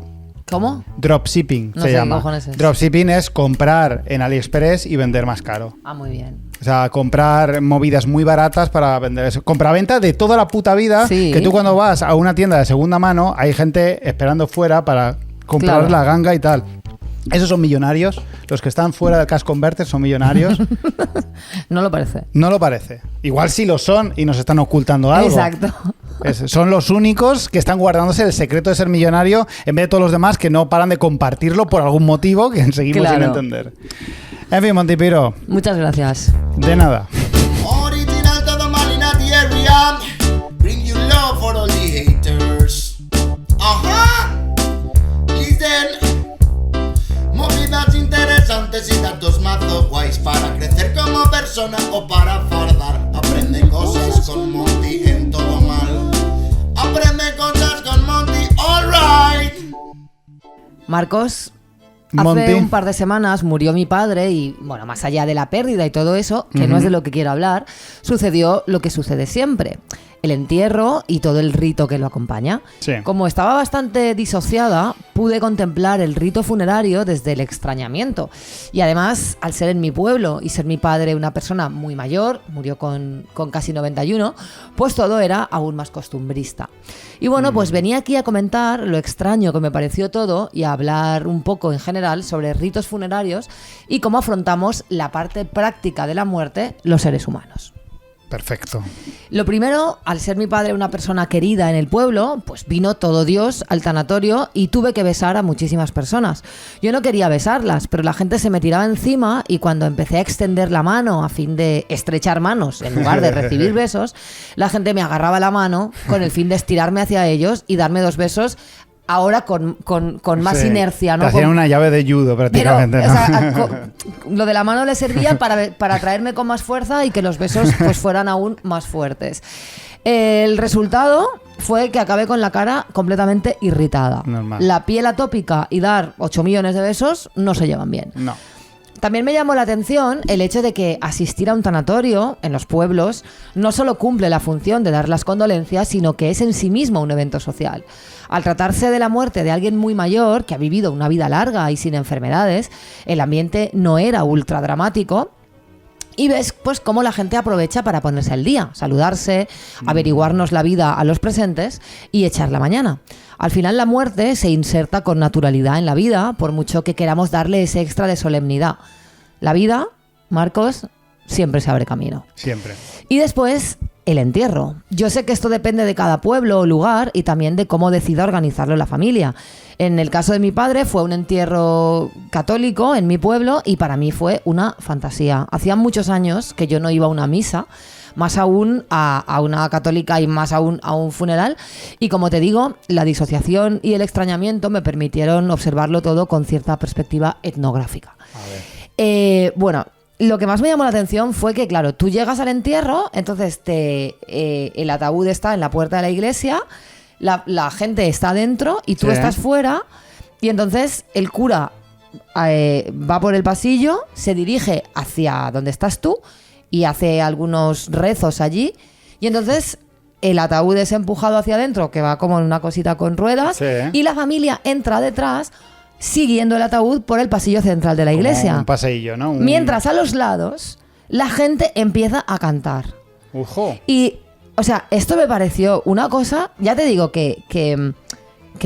¿Cómo? Dropshipping No se sé qué llama. cojones es. Dropshipping es comprar en AliExpress y vender más caro. Ah, muy bien. O sea, comprar movidas muy baratas para vender eso. Compraventa de toda la puta vida. Sí. Que tú cuando vas a una tienda de segunda mano, hay gente esperando fuera para comprar Claro. la ganga y tal. Esos son millonarios. Los que están fuera del Cash Converter son millonarios. No lo parece. No lo parece. Igual sí lo son y nos están ocultando algo. Exacto. Son los únicos que están guardándose el secreto de ser millonario en vez de todos los demás que no paran de compartirlo por algún motivo que seguimos Claro. sin entender. En fin, Montipiro, Muchas gracias. de nada. Original todo mal in the area. Bring you love for all the haters. Ajá. Listen. Movidas interesantes y datos mazo guays para crecer como persona o para fardar. Aprende cosas con Monty en todo mal. Aprende cosas con Monty, alright. Marcos, Monty. hace un par de semanas murió mi padre y, bueno, más allá de la pérdida y todo eso, que no es de lo que quiero hablar, sucedió lo que sucede siempre. El entierro y todo el rito que lo acompaña. Sí. Como estaba bastante disociada, pude contemplar el rito funerario desde el extrañamiento. Y además, al ser en mi pueblo y ser mi padre una persona muy mayor, murió con casi 91, pues todo era aún más costumbrista. Y bueno, pues venía aquí a comentar lo extraño que me pareció todo y a hablar un poco en general sobre ritos funerarios y cómo afrontamos la parte práctica de la muerte los seres humanos. Perfecto. Lo primero, al ser mi padre una persona querida en el pueblo, pues vino todo Dios al tanatorio y tuve que besar a muchísimas personas. Yo no quería besarlas, pero la gente se me tiraba encima y cuando empecé a extender la mano a fin de estrechar manos en lugar de recibir besos, la gente me agarraba la mano con el fin de estirarme hacia ellos y darme 2 besos. Ahora con más Sí. inercia, ¿no? Te hacían una llave de judo prácticamente. Pero, ¿no? o sea, lo de la mano le servía para traerme con más fuerza y que los besos pues fueran aún más fuertes. El resultado fue que acabé con la cara completamente irritada. Normal. La piel atópica y dar 8 millones de besos no se llevan bien. No. También me llamó la atención el hecho de que asistir a un tanatorio en los pueblos no solo cumple la función de dar las condolencias, sino que es en sí mismo un evento social. Al tratarse de la muerte de alguien muy mayor, que ha vivido una vida larga y sin enfermedades, el ambiente no era ultra dramático. Y ves pues cómo la gente aprovecha para ponerse al día, saludarse, averiguarnos la vida a los presentes y echar la mañana. Al final la muerte se inserta con naturalidad en la vida, por mucho que queramos darle ese extra de solemnidad. La vida Marcos, siempre se abre camino. Siempre. Y después, el entierro. Yo sé que esto depende de cada pueblo o lugar y también de cómo decida organizarlo la familia. En el caso de mi padre fue un entierro católico en mi pueblo y para mí fue una fantasía. Hacía muchos años que yo no iba a una misa, más aún a una católica y más aún a un funeral. Y como te digo, la disociación y el extrañamiento me permitieron observarlo todo con cierta perspectiva etnográfica. Bueno, lo que más me llamó la atención fue que, claro, tú llegas al entierro, entonces el ataúd está en la puerta de la iglesia, la gente está dentro y tú estás fuera, y entonces el cura va por el pasillo, se dirige hacia donde estás tú y hace algunos rezos allí, y entonces el ataúd es empujado hacia adentro, que va como en una cosita con ruedas, y la familia entra detrás siguiendo el ataúd por el pasillo central de la iglesia. Como un paseillo, ¿no? Mientras a los lados la gente empieza a cantar. ¡Ujo! Y, o sea, esto me pareció una cosa, ya te digo que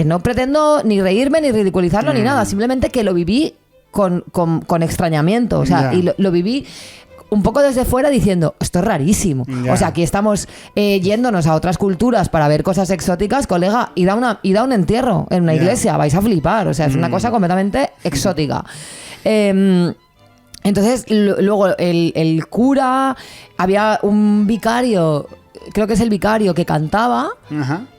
no pretendo ni reírme ni ridiculizarlo ni nada, simplemente que lo viví con extrañamiento, o sea, y lo viví un poco desde fuera diciendo, esto es rarísimo. O sea, aquí estamos yéndonos a otras culturas para ver cosas exóticas, colega, id a un entierro en una iglesia, vais a flipar. O sea, es una cosa completamente exótica. Entonces, luego el cura, había un vicario, creo que es el vicario que cantaba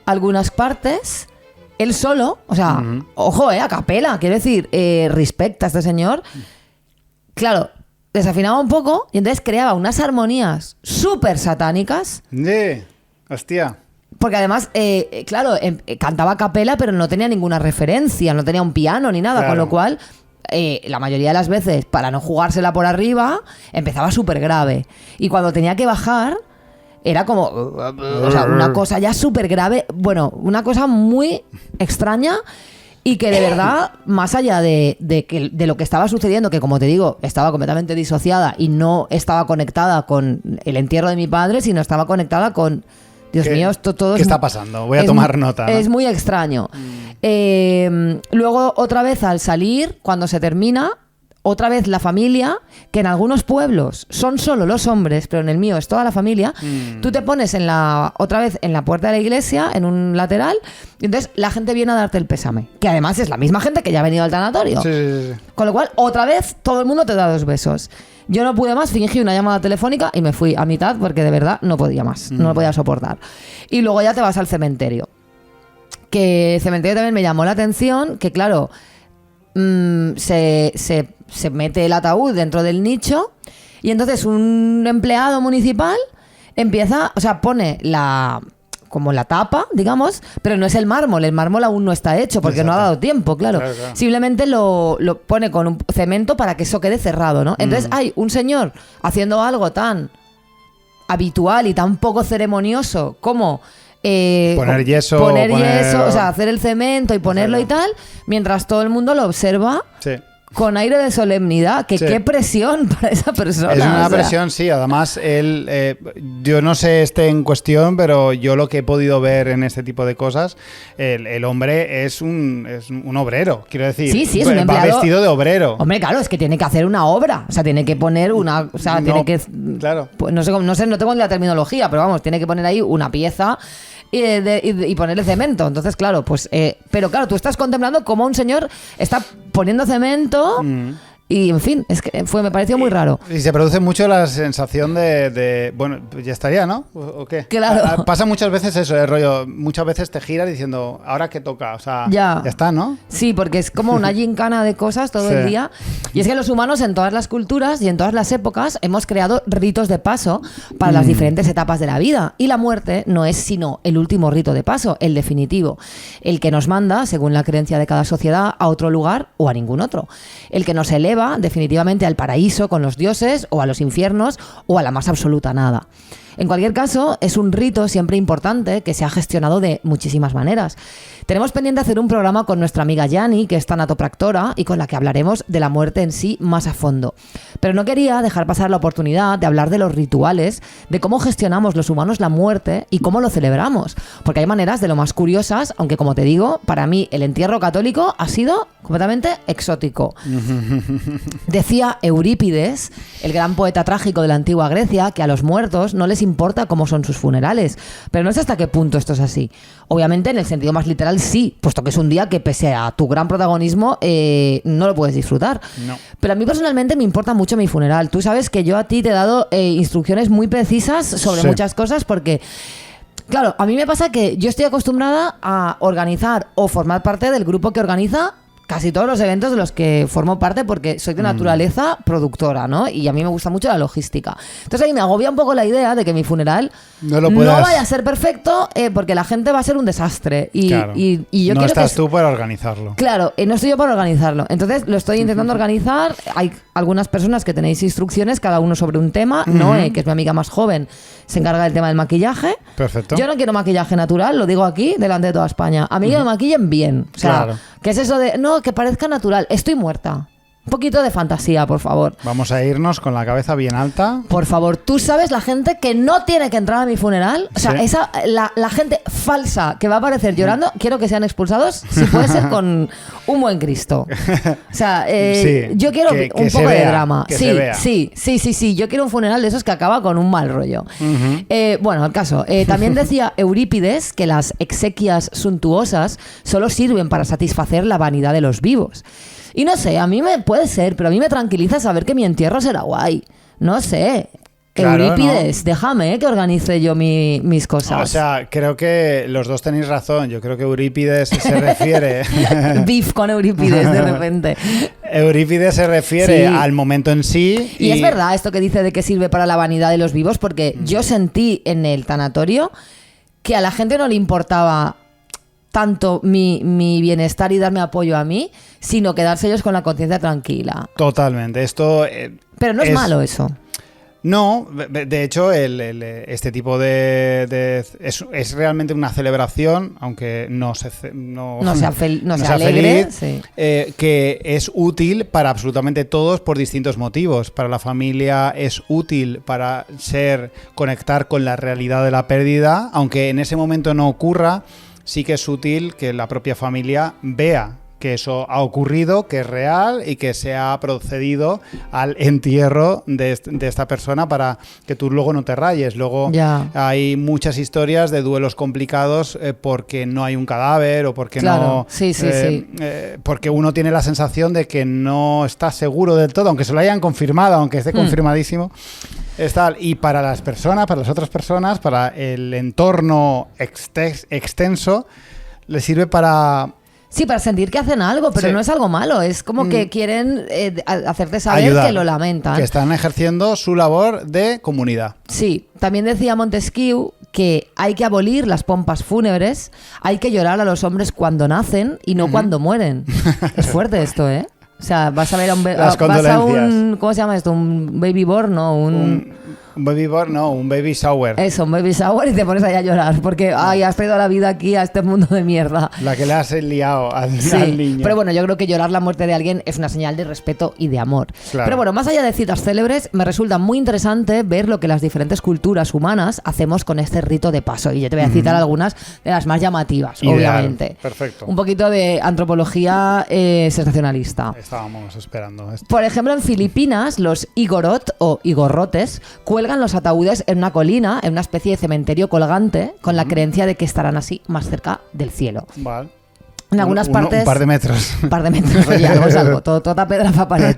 algunas partes, él solo, o sea, ojo, a capela, quiero decir, respecta a este señor. Claro, desafinaba un poco y entonces creaba unas armonías súper satánicas. Hostia. Porque además, claro, cantaba a capela, pero no tenía ninguna referencia, no tenía un piano ni nada, con lo cual, la mayoría de las veces, para no jugársela por arriba, empezaba súper grave. Y cuando tenía que bajar, era como, o sea, una cosa ya súper grave, bueno, una cosa muy extraña. Y que de verdad, más allá de lo que estaba sucediendo, que como te digo, estaba completamente disociada y no estaba conectada con el entierro de mi padre, sino estaba conectada con, Dios mío, esto todo ¿qué está pasando? Voy a tomar nota, ¿no? Es muy extraño. Luego, otra vez al salir, cuando se termina, otra vez la familia, que en algunos pueblos son solo los hombres, pero en el mío es toda la familia, tú te pones otra vez en la puerta de la iglesia, en un lateral, y entonces la gente viene a darte el pésame, que además es la misma gente que ya ha venido al tanatorio. Sí. Con lo cual, otra vez, todo el mundo te da 2 besos. Yo no pude más, fingí una llamada telefónica y me fui a mitad porque de verdad no podía más, no lo podía soportar. Y luego ya te vas al cementerio. Que el cementerio también me llamó la atención, que claro, se mete el ataúd dentro del nicho y entonces un empleado municipal empieza, o sea, pone como la tapa, digamos, pero no es el mármol aún no está hecho porque no ha dado tiempo, claro. Simplemente lo pone con un cemento para que eso quede cerrado, ¿no? Entonces hay un señor haciendo algo tan habitual y tan poco ceremonioso como poner yeso, o sea, hacer el cemento y ponerlo y tal, mientras todo el mundo lo observa con aire de solemnidad. Qué presión para esa persona. Es una presión, sí. Además, él, yo no sé en cuestión, pero yo lo que he podido ver en este tipo de cosas, el hombre es un obrero, quiero decir. Sí, es un empleado. Va vestido de obrero. Hombre, claro, es que tiene que hacer una obra. O sea, tiene que poner una... O sea, tiene que... Claro. Pues no sé, no tengo ni la terminología, pero vamos, tiene que poner ahí una pieza y ponerle cemento. Entonces, claro, pues... pero claro, tú estás contemplando cómo un señor está poniendo cemento y, en fin, es que me pareció muy raro. Y se produce mucho la sensación de bueno, pues ya estaría, ¿no? ¿O qué? Claro. Pasa muchas veces eso, el rollo. Muchas veces te giras diciendo, ¿ahora qué toca? O sea, ya está, ¿no? Sí, porque es como una gincana de cosas todo el día. Y es que los humanos en todas las culturas y en todas las épocas hemos creado ritos de paso para las diferentes etapas de la vida. Y la muerte no es sino el último rito de paso, el definitivo. El que nos manda, según la creencia de cada sociedad, a otro lugar o a ningún otro. El que nos eleva definitivamente al paraíso con los dioses o a los infiernos o a la más absoluta nada. En cualquier caso, es un rito siempre importante que se ha gestionado de muchísimas maneras. Tenemos pendiente hacer un programa con nuestra amiga Yani, que es tanatopractora, y con la que hablaremos de la muerte en sí más a fondo. Pero no quería dejar pasar la oportunidad de hablar de los rituales, de cómo gestionamos los humanos la muerte y cómo lo celebramos. Porque hay maneras de lo más curiosas, aunque como te digo, para mí el entierro católico ha sido completamente exótico. Decía Eurípides, el gran poeta trágico de la antigua Grecia, que a los muertos no les importa cómo son sus funerales. Pero no sé hasta qué punto esto es así. Obviamente, en el sentido más literal, sí, puesto que es un día que, pese a tu gran protagonismo, no lo puedes disfrutar. No. Pero a mí personalmente me importa mucho mi funeral. Tú sabes que yo a ti te he dado instrucciones muy precisas sobre muchas cosas porque... Claro, a mí me pasa que yo estoy acostumbrada a organizar o formar parte del grupo que organiza casi todos los eventos de los que formo parte porque soy de naturaleza productora, ¿no? Y a mí me gusta mucho la logística. Entonces ahí me agobia un poco la idea de que mi funeral no vaya a ser perfecto porque la gente va a ser un desastre. Y, claro. y yo no quiero estás que... tú para organizarlo. Claro, no estoy yo para organizarlo. Entonces lo estoy intentando organizar. Hay algunas personas que tenéis instrucciones, cada uno sobre un tema. Noé, que es mi amiga más joven, se encarga del tema del maquillaje. Perfecto. Yo no quiero maquillaje natural, lo digo aquí delante de toda España. A mí que me maquillen bien. O sea, claro. ¿qué es eso de no, que parezca natural? Estoy muerta. Un poquito de fantasía, por favor. Vamos a irnos con la cabeza bien alta. Por favor, ¿tú sabes la gente que no tiene que entrar a mi funeral? O sea, Sí. la gente falsa que va a aparecer llorando, quiero que sean expulsados, si puede ser con un buen Cristo. O sea, Sí, yo quiero que un se poco de vea, drama. que Sí, se vea. sí. Yo quiero un funeral de esos que acaba con un mal rollo. Bueno, el caso. También decía Eurípides que las exequias suntuosas solo sirven para satisfacer la vanidad de los vivos. Y no sé, a mí me puede ser, pero a mí me tranquiliza saber que mi entierro será guay. No sé. Claro, Eurípides, déjame que organice yo mis cosas. O sea, creo que los dos tenéis razón. Yo creo que Eurípides se refiere... Beef con Eurípides de repente. Eurípides se refiere Sí. al momento en sí. Y es verdad esto que dice de que sirve para la vanidad de los vivos, porque yo sentí en el tanatorio que a la gente no le importaba tanto mi bienestar y darme apoyo a mí, sino quedarse ellos con la conciencia tranquila. Totalmente. Esto... Pero no es malo eso. No, de hecho, este tipo es realmente una celebración, aunque no sea alegre, feliz, sí. que es útil para absolutamente todos por distintos motivos. Para la familia es útil para conectar con la realidad de la pérdida, aunque en ese momento no ocurra, sí que es útil que la propia familia vea que eso ha ocurrido, que es real y que se ha procedido al entierro de esta persona para que tú luego no te rayes. Luego hay muchas historias de duelos complicados porque no hay un cadáver o porque claro. no... porque uno tiene la sensación de que no está seguro del todo, aunque se lo hayan confirmado, aunque esté confirmadísimo. Y para las personas, para las otras personas, para el entorno extenso, le sirve para... Sí, para sentir que hacen algo, pero Sí. no es algo malo. Es como que quieren hacerte saber ayudar, que lo lamentan. que están ejerciendo su labor de comunidad. Sí, también decía Montesquieu que hay que abolir las pompas fúnebres, hay que llorar a los hombres cuando nacen y no cuando mueren. Es fuerte esto, ¿eh? O sea, vas a ver a un... Las vas a un condolencias. ¿cómo se llama esto? Un baby born, ¿no? Un baby born, no, un baby shower. Eso, un baby shower y te pones ahí a llorar porque ay, has traído la vida aquí a este mundo de mierda. La que le has liado al Sí, niño. pero bueno, yo creo que llorar la muerte de alguien es una señal de respeto y de amor. Claro. Pero bueno, más allá de citas célebres, me resulta muy interesante ver lo que las diferentes culturas humanas hacemos con este rito de paso. Y yo te voy a citar algunas de las más llamativas, Ideal, obviamente. perfecto. Un poquito de antropología sensacionalista. Estábamos esperando esto. Por ejemplo, en Filipinas, los igorot o igorrotes cuelgan los ataúdes en una colina, en una especie de cementerio colgante, con la creencia de que estarán así más cerca del cielo. Vale. En algunas partes... Un par de metros. Un par de metros, oye, algo es algo. Toda pedra fa pared.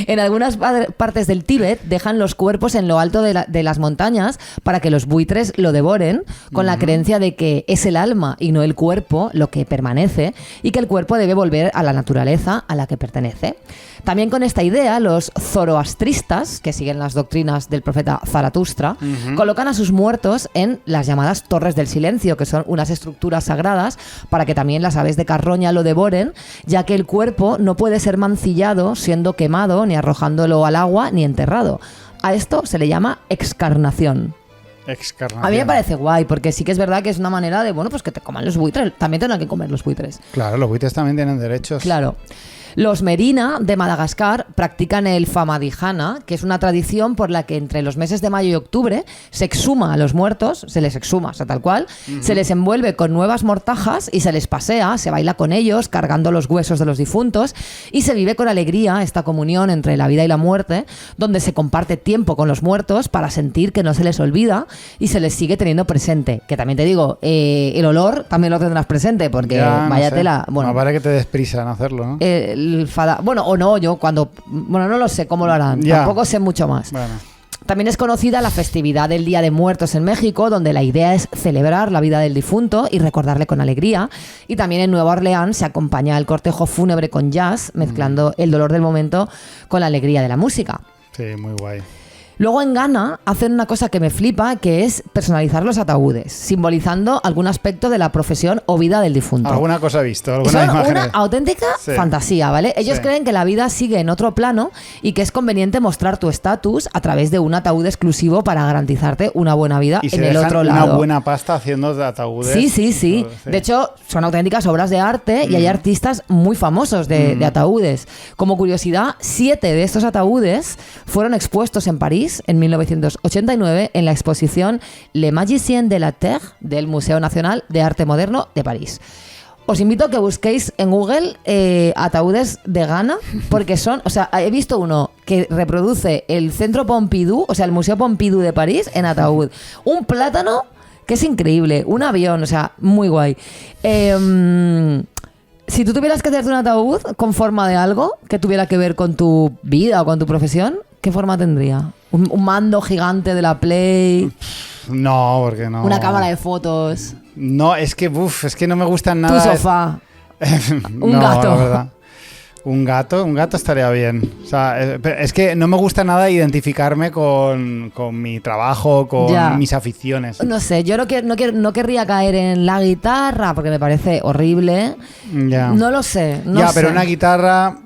En algunas partes del Tíbet dejan los cuerpos en lo alto de las montañas para que los buitres lo devoren, con la creencia de que es el alma y no el cuerpo lo que permanece y que el cuerpo debe volver a la naturaleza a la que pertenece. También con esta idea, los zoroastristas, que siguen las doctrinas del profeta Zaratustra, colocan a sus muertos en las llamadas torres del silencio, que son unas estructuras sagradas para que también las aves de carroña lo devoren, ya que el cuerpo no puede ser mancillado siendo quemado, ni arrojándolo al agua, ni enterrado. A esto se le llama excarnación. Excarnación. A mí me parece guay, porque sí que es verdad que es una manera de, bueno, pues que te coman los buitres. También tendrán que comer los buitres. Claro, los buitres también tienen derechos. Claro. Los Merina de Madagascar practican el Famadihana, que es una tradición por la que entre los meses de mayo y octubre se exhuma a los muertos, se les exhuma, o sea, tal cual, se les envuelve con nuevas mortajas y se les pasea, se baila con ellos, cargando los huesos de los difuntos, y se vive con alegría esta comunión entre la vida y la muerte, donde se comparte tiempo con los muertos para sentir que no se les olvida y se les sigue teniendo presente. Que también te digo, el olor también lo tendrás presente, porque Ya, vaya no sé. tela... Bueno, Más vale que te des prisa en hacerlo, ¿no? bueno, o no, yo cuando... Bueno, no lo sé cómo lo harán. Ya. Tampoco sé mucho más. Bueno. También es conocida la festividad del Día de Muertos en México, donde la idea es celebrar la vida del difunto y recordarle con alegría. Y también en Nueva Orleans se acompaña el cortejo fúnebre con jazz, mezclando el dolor del momento con la alegría de la música. Sí, muy guay. Luego en Ghana hacen una cosa que me flipa, que es personalizar los ataúdes, simbolizando algún aspecto de la profesión o vida del difunto. Alguna cosa he visto, Y alguna son imagen. una auténtica Sí. fantasía, ¿vale? Ellos Sí. creen que la vida sigue en otro plano y que es conveniente mostrar tu estatus a través de un ataúd exclusivo para garantizarte una buena vida Y se en el dejan otro una lado. buena pasta haciendo ataúdes. Sí, sí, sí. Todo, sí. De hecho, son auténticas obras de arte y hay artistas muy famosos de ataúdes. Como curiosidad, 7 de estos ataúdes fueron expuestos en París en 1989 en la exposición Le Magicien de la Terre del Museo Nacional de Arte Moderno de París. Os invito a que busquéis en Google ataúdes de Ghana, porque son, o sea, he visto uno que reproduce el Centro Pompidou, o sea, el Museo Pompidou de París en ataúd. Un plátano que es increíble, un avión, o sea, muy guay. Si tú tuvieras que hacerte un ataúd con forma de algo que tuviera que ver con tu vida o con tu profesión, ¿qué forma tendría? ¿Un mando gigante de la Play? No, porque no. ¿Una cámara de fotos? No, es que no me gustan ¿Tu nada. sofá? No, un gato. la verdad. Un gato estaría bien. O sea, es que no me gusta nada identificarme con mi trabajo, con Ya. mis aficiones. No sé, yo no querría caer en la guitarra porque me parece horrible. Ya. No lo sé. No Ya, sé. pero una guitarra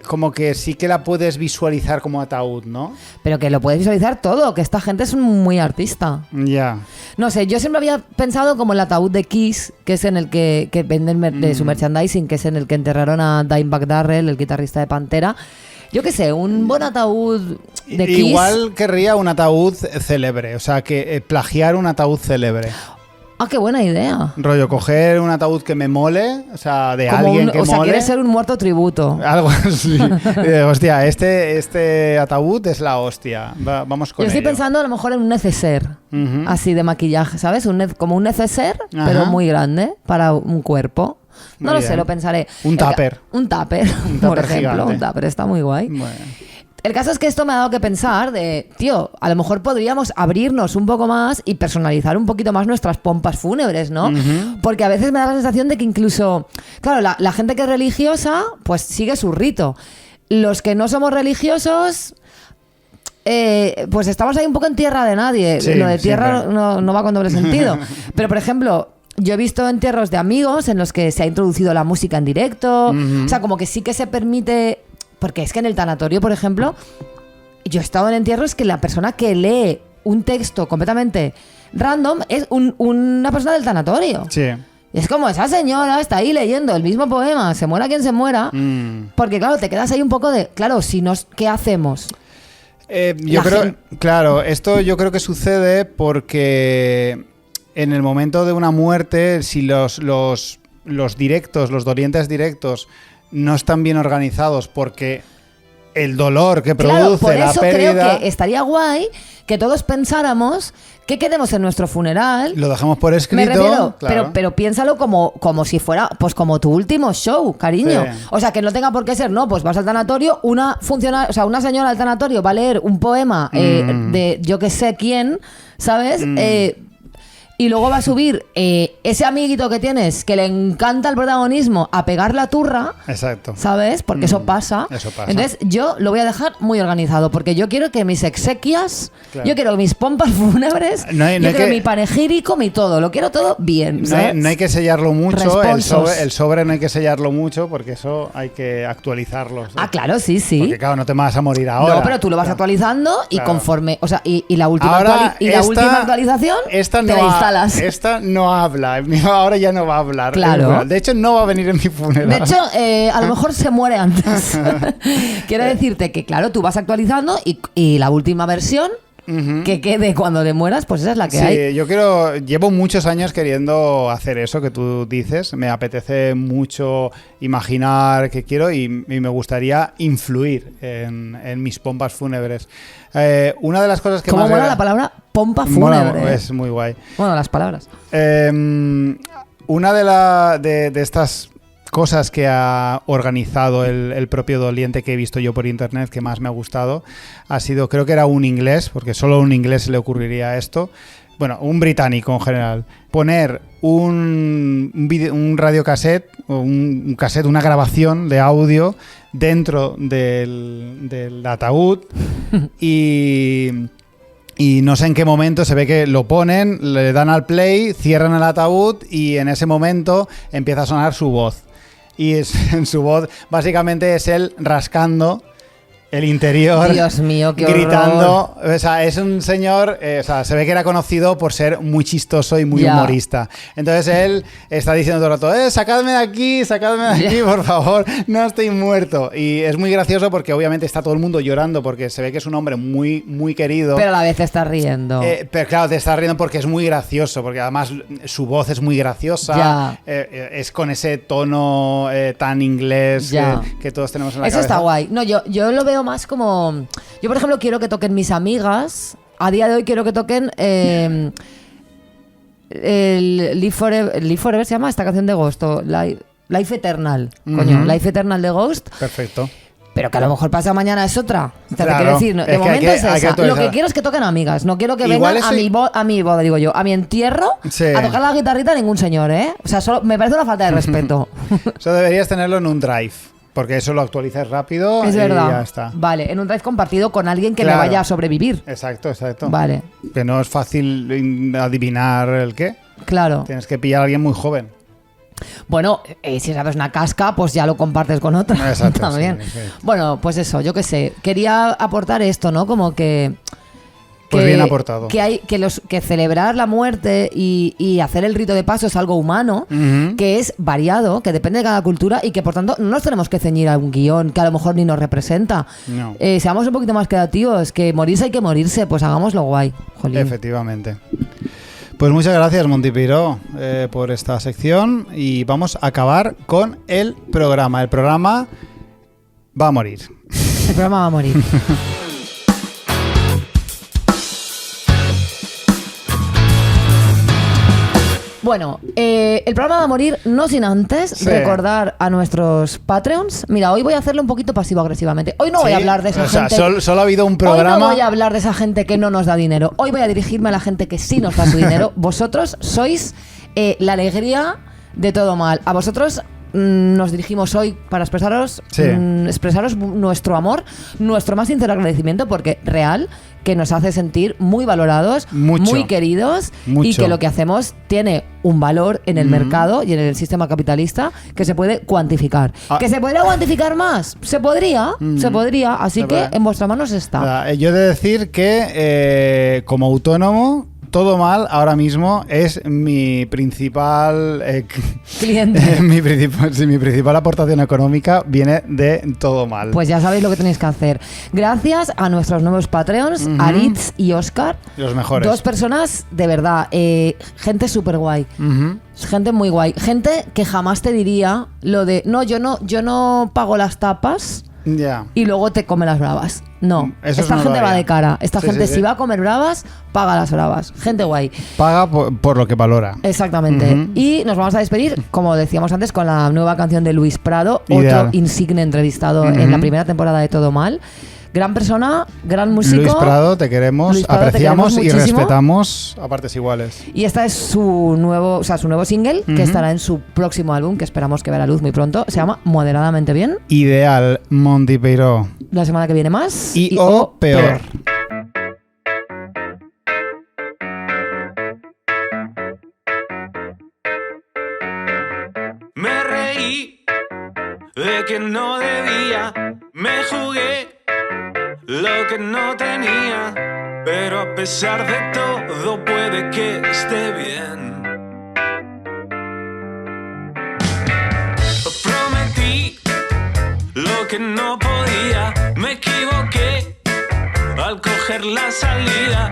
como que sí que la puedes visualizar como ataúd, ¿no? Pero que lo puedes visualizar todo, que esta gente es muy artista. Ya. No sé, yo siempre había pensado como el ataúd de Kiss, que es en el que venden de su merchandising, que es en el que enterraron a Dimebag Darrell, el guitarrista de Pantera. Yo qué sé, un buen ataúd de Kiss. Igual querría un ataúd célebre, o sea, que plagiar un ataúd célebre. Ah, qué buena idea. Rollo, coger un ataúd que me mole, o sea, de Como alguien un- que o sea, mole. quieres ser un muerto tributo. Algo así. Hostia, este ataúd es la hostia. Vamos con Yo estoy ello. pensando a lo mejor en un neceser, Ujú. así de maquillaje, ¿sabes? Como un neceser, Ajá. pero muy grande para un cuerpo. No Muy lo sé, bien. lo pensaré. Un tupper. Un tupper, Un por tupper ejemplo. gigante. Un tupper está muy guay. Bueno. El caso es que esto me ha dado que pensar de, tío, a lo mejor podríamos abrirnos un poco más y personalizar un poquito más nuestras pompas fúnebres, ¿no? Porque a veces me da la sensación de que incluso, claro, la gente que es religiosa, pues sigue su rito. Los que no somos religiosos, pues estamos ahí un poco en tierra de nadie. Sí, Lo de tierra siempre. no va con doble sentido. Pero, por ejemplo... Yo he visto entierros de amigos en los que se ha introducido la música en directo. O sea, como que sí que se permite... Porque es que en el tanatorio, por ejemplo, yo he estado en entierros que la persona que lee un texto completamente random es una persona del tanatorio. Sí. Y es como esa señora está ahí leyendo el mismo poema, se muera quien se muera. Mm. Porque claro, te quedas ahí un poco de... Claro, si nos, ¿qué hacemos? Yo La creo, gen- claro, esto yo creo que sucede porque en el momento de una muerte, si los directos, los dolientes directos, no están bien organizados porque el dolor que Claro, produce por la eso pérdida, creo que estaría guay que todos pensáramos qué queremos en nuestro funeral. lo dejamos por escrito. Me refiero, claro. pero piénsalo como si fuera, pues como tu último show, cariño. Sí. O sea, que no tenga por qué ser, no, pues vas al tanatorio, una señora del tanatorio va a leer un poema de yo que sé quién, ¿sabes? y luego va a subir ese amiguito que tienes que le encanta el protagonismo a pegar la turra. Exacto. ¿Sabes? Porque eso pasa. Eso pasa. Entonces yo lo voy a dejar muy organizado porque yo quiero que mis exequias, Claro. yo quiero mis pompas fúnebres, No hay- no yo hay quiero que- mi panegírico, mi todo. Lo quiero todo bien. ¿sabes? No hay que sellarlo mucho, Responsos. el sobre no hay que sellarlo mucho porque eso hay que actualizarlo. Ah, claro, sí, sí. Porque claro, no te vas a morir ahora. No, pero tú lo vas actualizando y Claro. conforme, o sea, y la última Ahora, última actualización esta te no la instalas. Esta no habla, ahora ya no va a hablar. Claro. De hecho, no va a venir en mi funeral. De hecho, a lo mejor se muere antes. Quiero decirte que, claro, tú vas actualizando y la última versión que quede cuando te mueras, pues esa es la que hay. Sí, llevo muchos años queriendo hacer eso que tú dices. Me apetece mucho imaginar que quiero y me gustaría influir en mis pompas fúnebres. Una de las cosas que ¿Cómo más... mola la palabra pompa Mola, fúnebre? es muy guay. Bueno, las palabras. Una de estas cosas que ha organizado el propio doliente que he visto yo por internet que más me ha gustado ha sido, creo que era un inglés, porque solo a un inglés se le ocurriría esto, bueno, un británico en general, poner un radiocassette o un cassette, una grabación de audio dentro del ataúd y no sé en qué momento se ve que lo ponen, le dan al play, cierran el ataúd y en ese momento empieza a sonar su voz. Y en su voz básicamente es él rascando el interior. Dios mío, qué gritando. O sea, es un señor, o sea, se ve que era conocido por ser muy chistoso y muy Ya. humorista. Entonces él está diciendo todo el rato, sacadme de aquí, por favor, no estoy muerto. Y es muy gracioso porque obviamente está todo el mundo llorando porque se ve que es un hombre muy, muy querido. Pero a la vez te estás riendo. Pero claro, te estás riendo porque es muy gracioso, porque además su voz es muy graciosa, Ya. Es con ese tono tan inglés Ya. que todos tenemos en la Eso cabeza. está guay. No, yo lo veo más como... Yo, por ejemplo, quiero que toquen mis amigas. A día de hoy quiero que toquen... el Live Forever se llama esta canción de Ghost. O Life Eternal. Coño, Life Eternal de Ghost. Perfecto. Pero que a lo mejor pasa mañana es otra. O sea, te Claro, quiero decir, no, es de que momento hay es que esa. Lo actualizar. que quiero es que toquen amigas. No quiero que Igual vengan a mi boda, digo yo, a mi entierro, Sí. a tocar la guitarrita ningún señor, ¿eh? O sea, solo, me parece una falta de respeto. Eso deberías tenerlo en un drive, porque eso lo actualizas rápido Es y verdad. ya está. Vale, en un drive compartido con alguien que Claro. le vaya a sobrevivir. Exacto. Vale, Que no es fácil adivinar el qué. claro. Tienes que pillar a alguien muy joven. Bueno, si sabes una casca, pues ya lo compartes con otra. Exacto, También. sí, sí. Bueno, pues eso, yo qué sé. Quería aportar esto, ¿no? Como que... Pues bien aportado. Que hay que celebrar la muerte y hacer el rito de paso es algo humano, Ujú. que es variado, que depende de cada cultura y que por tanto no nos tenemos que ceñir a un guión que a lo mejor ni nos representa. No. Seamos un poquito más creativos, que morirse hay que morirse, pues hagámoslo guay. Jolín. Efectivamente. Pues muchas gracias, Montipiro, por esta sección y vamos a acabar con el programa. El programa va a morir. El programa va a morir. Bueno, el programa va a morir no sin antes Sí. recordar a nuestros Patreons. Mira, hoy voy a hacerlo un poquito pasivo-agresivamente. Hoy no voy a Sí, hablar de esa o sea, gente. solo ha habido un programa. Hoy no voy a hablar de esa gente que no nos da dinero. Hoy voy a dirigirme a la gente que sí nos da su dinero. Vosotros sois la alegría de todo mal. A vosotros nos dirigimos hoy para expresaros nuestro amor, nuestro más sincero agradecimiento, porque real, que nos hace sentir muy valorados, Mucho. muy queridos y Mucho. que lo que hacemos tiene un valor en el mercado y en el sistema capitalista que se puede cuantificar. Ah. ¿Que se podría cuantificar más? Se podría, así Se que puede. en vuestras manos está. Nada, yo he de decir que como autónomo, todo mal ahora mismo es mi principal Cliente. mi principal aportación económica viene de todo mal. Pues ya sabéis lo que tenéis que hacer. Gracias a nuestros nuevos Patreons, Aritz y Oscar. Los mejores. Dos personas de verdad, gente súper guay. Ujú. Gente muy guay. Gente que jamás te diría lo de no, yo no pago las tapas Ya. y luego te come las bravas. No, Eso esta no lo gente va haría. de cara. Esta Sí, gente, sí, si sí. va a comer bravas, paga las bravas. Gente guay. Paga por lo que valora. Exactamente. Ujú. Y nos vamos a despedir, como decíamos antes, con la nueva canción de Luis Prado, Ideal. otro insigne entrevistado Ujú. en la primera temporada de Todo Mal, Gran persona, gran músico. Luis Prado, te queremos, Luis Prado, apreciamos te y queremos muchísimo. respetamos a partes iguales. Y esta es su nuevo single, que estará en su próximo álbum, que esperamos que vea la luz muy pronto. Se llama Moderadamente Bien. Ideal, Monty Peiró. La semana que viene más. Y o peor. Me reí de que no debía, me jugué lo que no tenía, pero a pesar de todo puede que esté bien. Prometí lo que no podía, me equivoqué al coger la salida,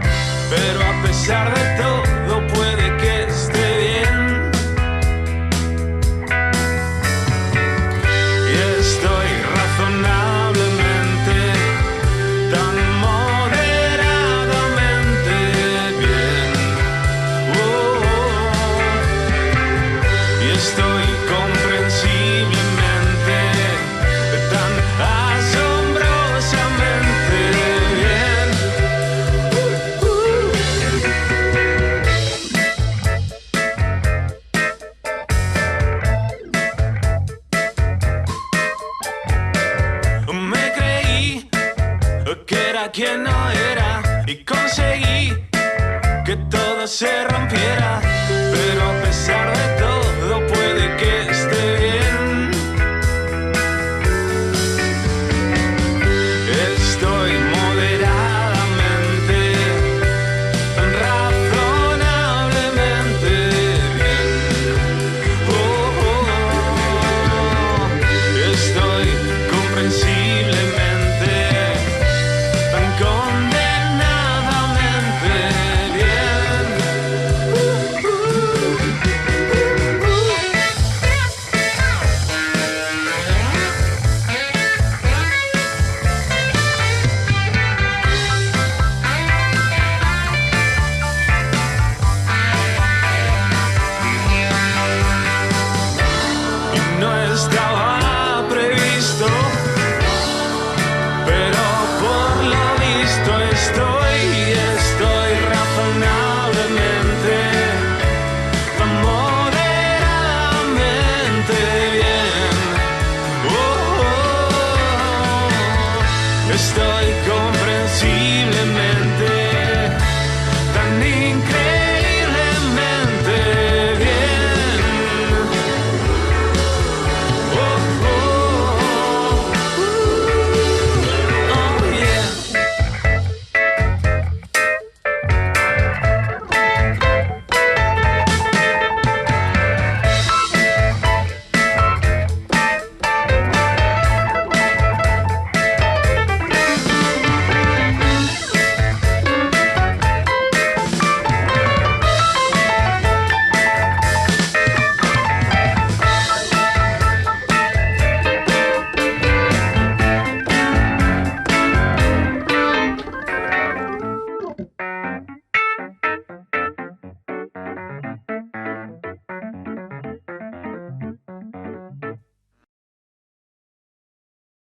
pero a pesar de todo puede que esté bien. Y estoy razonablemente, tan moderadamente bien. Y estoy comprensiblemente, tan asombrosamente bien. Me creí que era quien no era y conseguí que todo se rompiera, pero a pesar de todo puede que esté bien. Estoy moderadamente, razonablemente bien. Estoy comprensiblemente, tan condenadamente bien. Y no estaba previsto, pero por lo visto estoy razonablemente, tan moderadamente bien. Estoy comprensiblemente,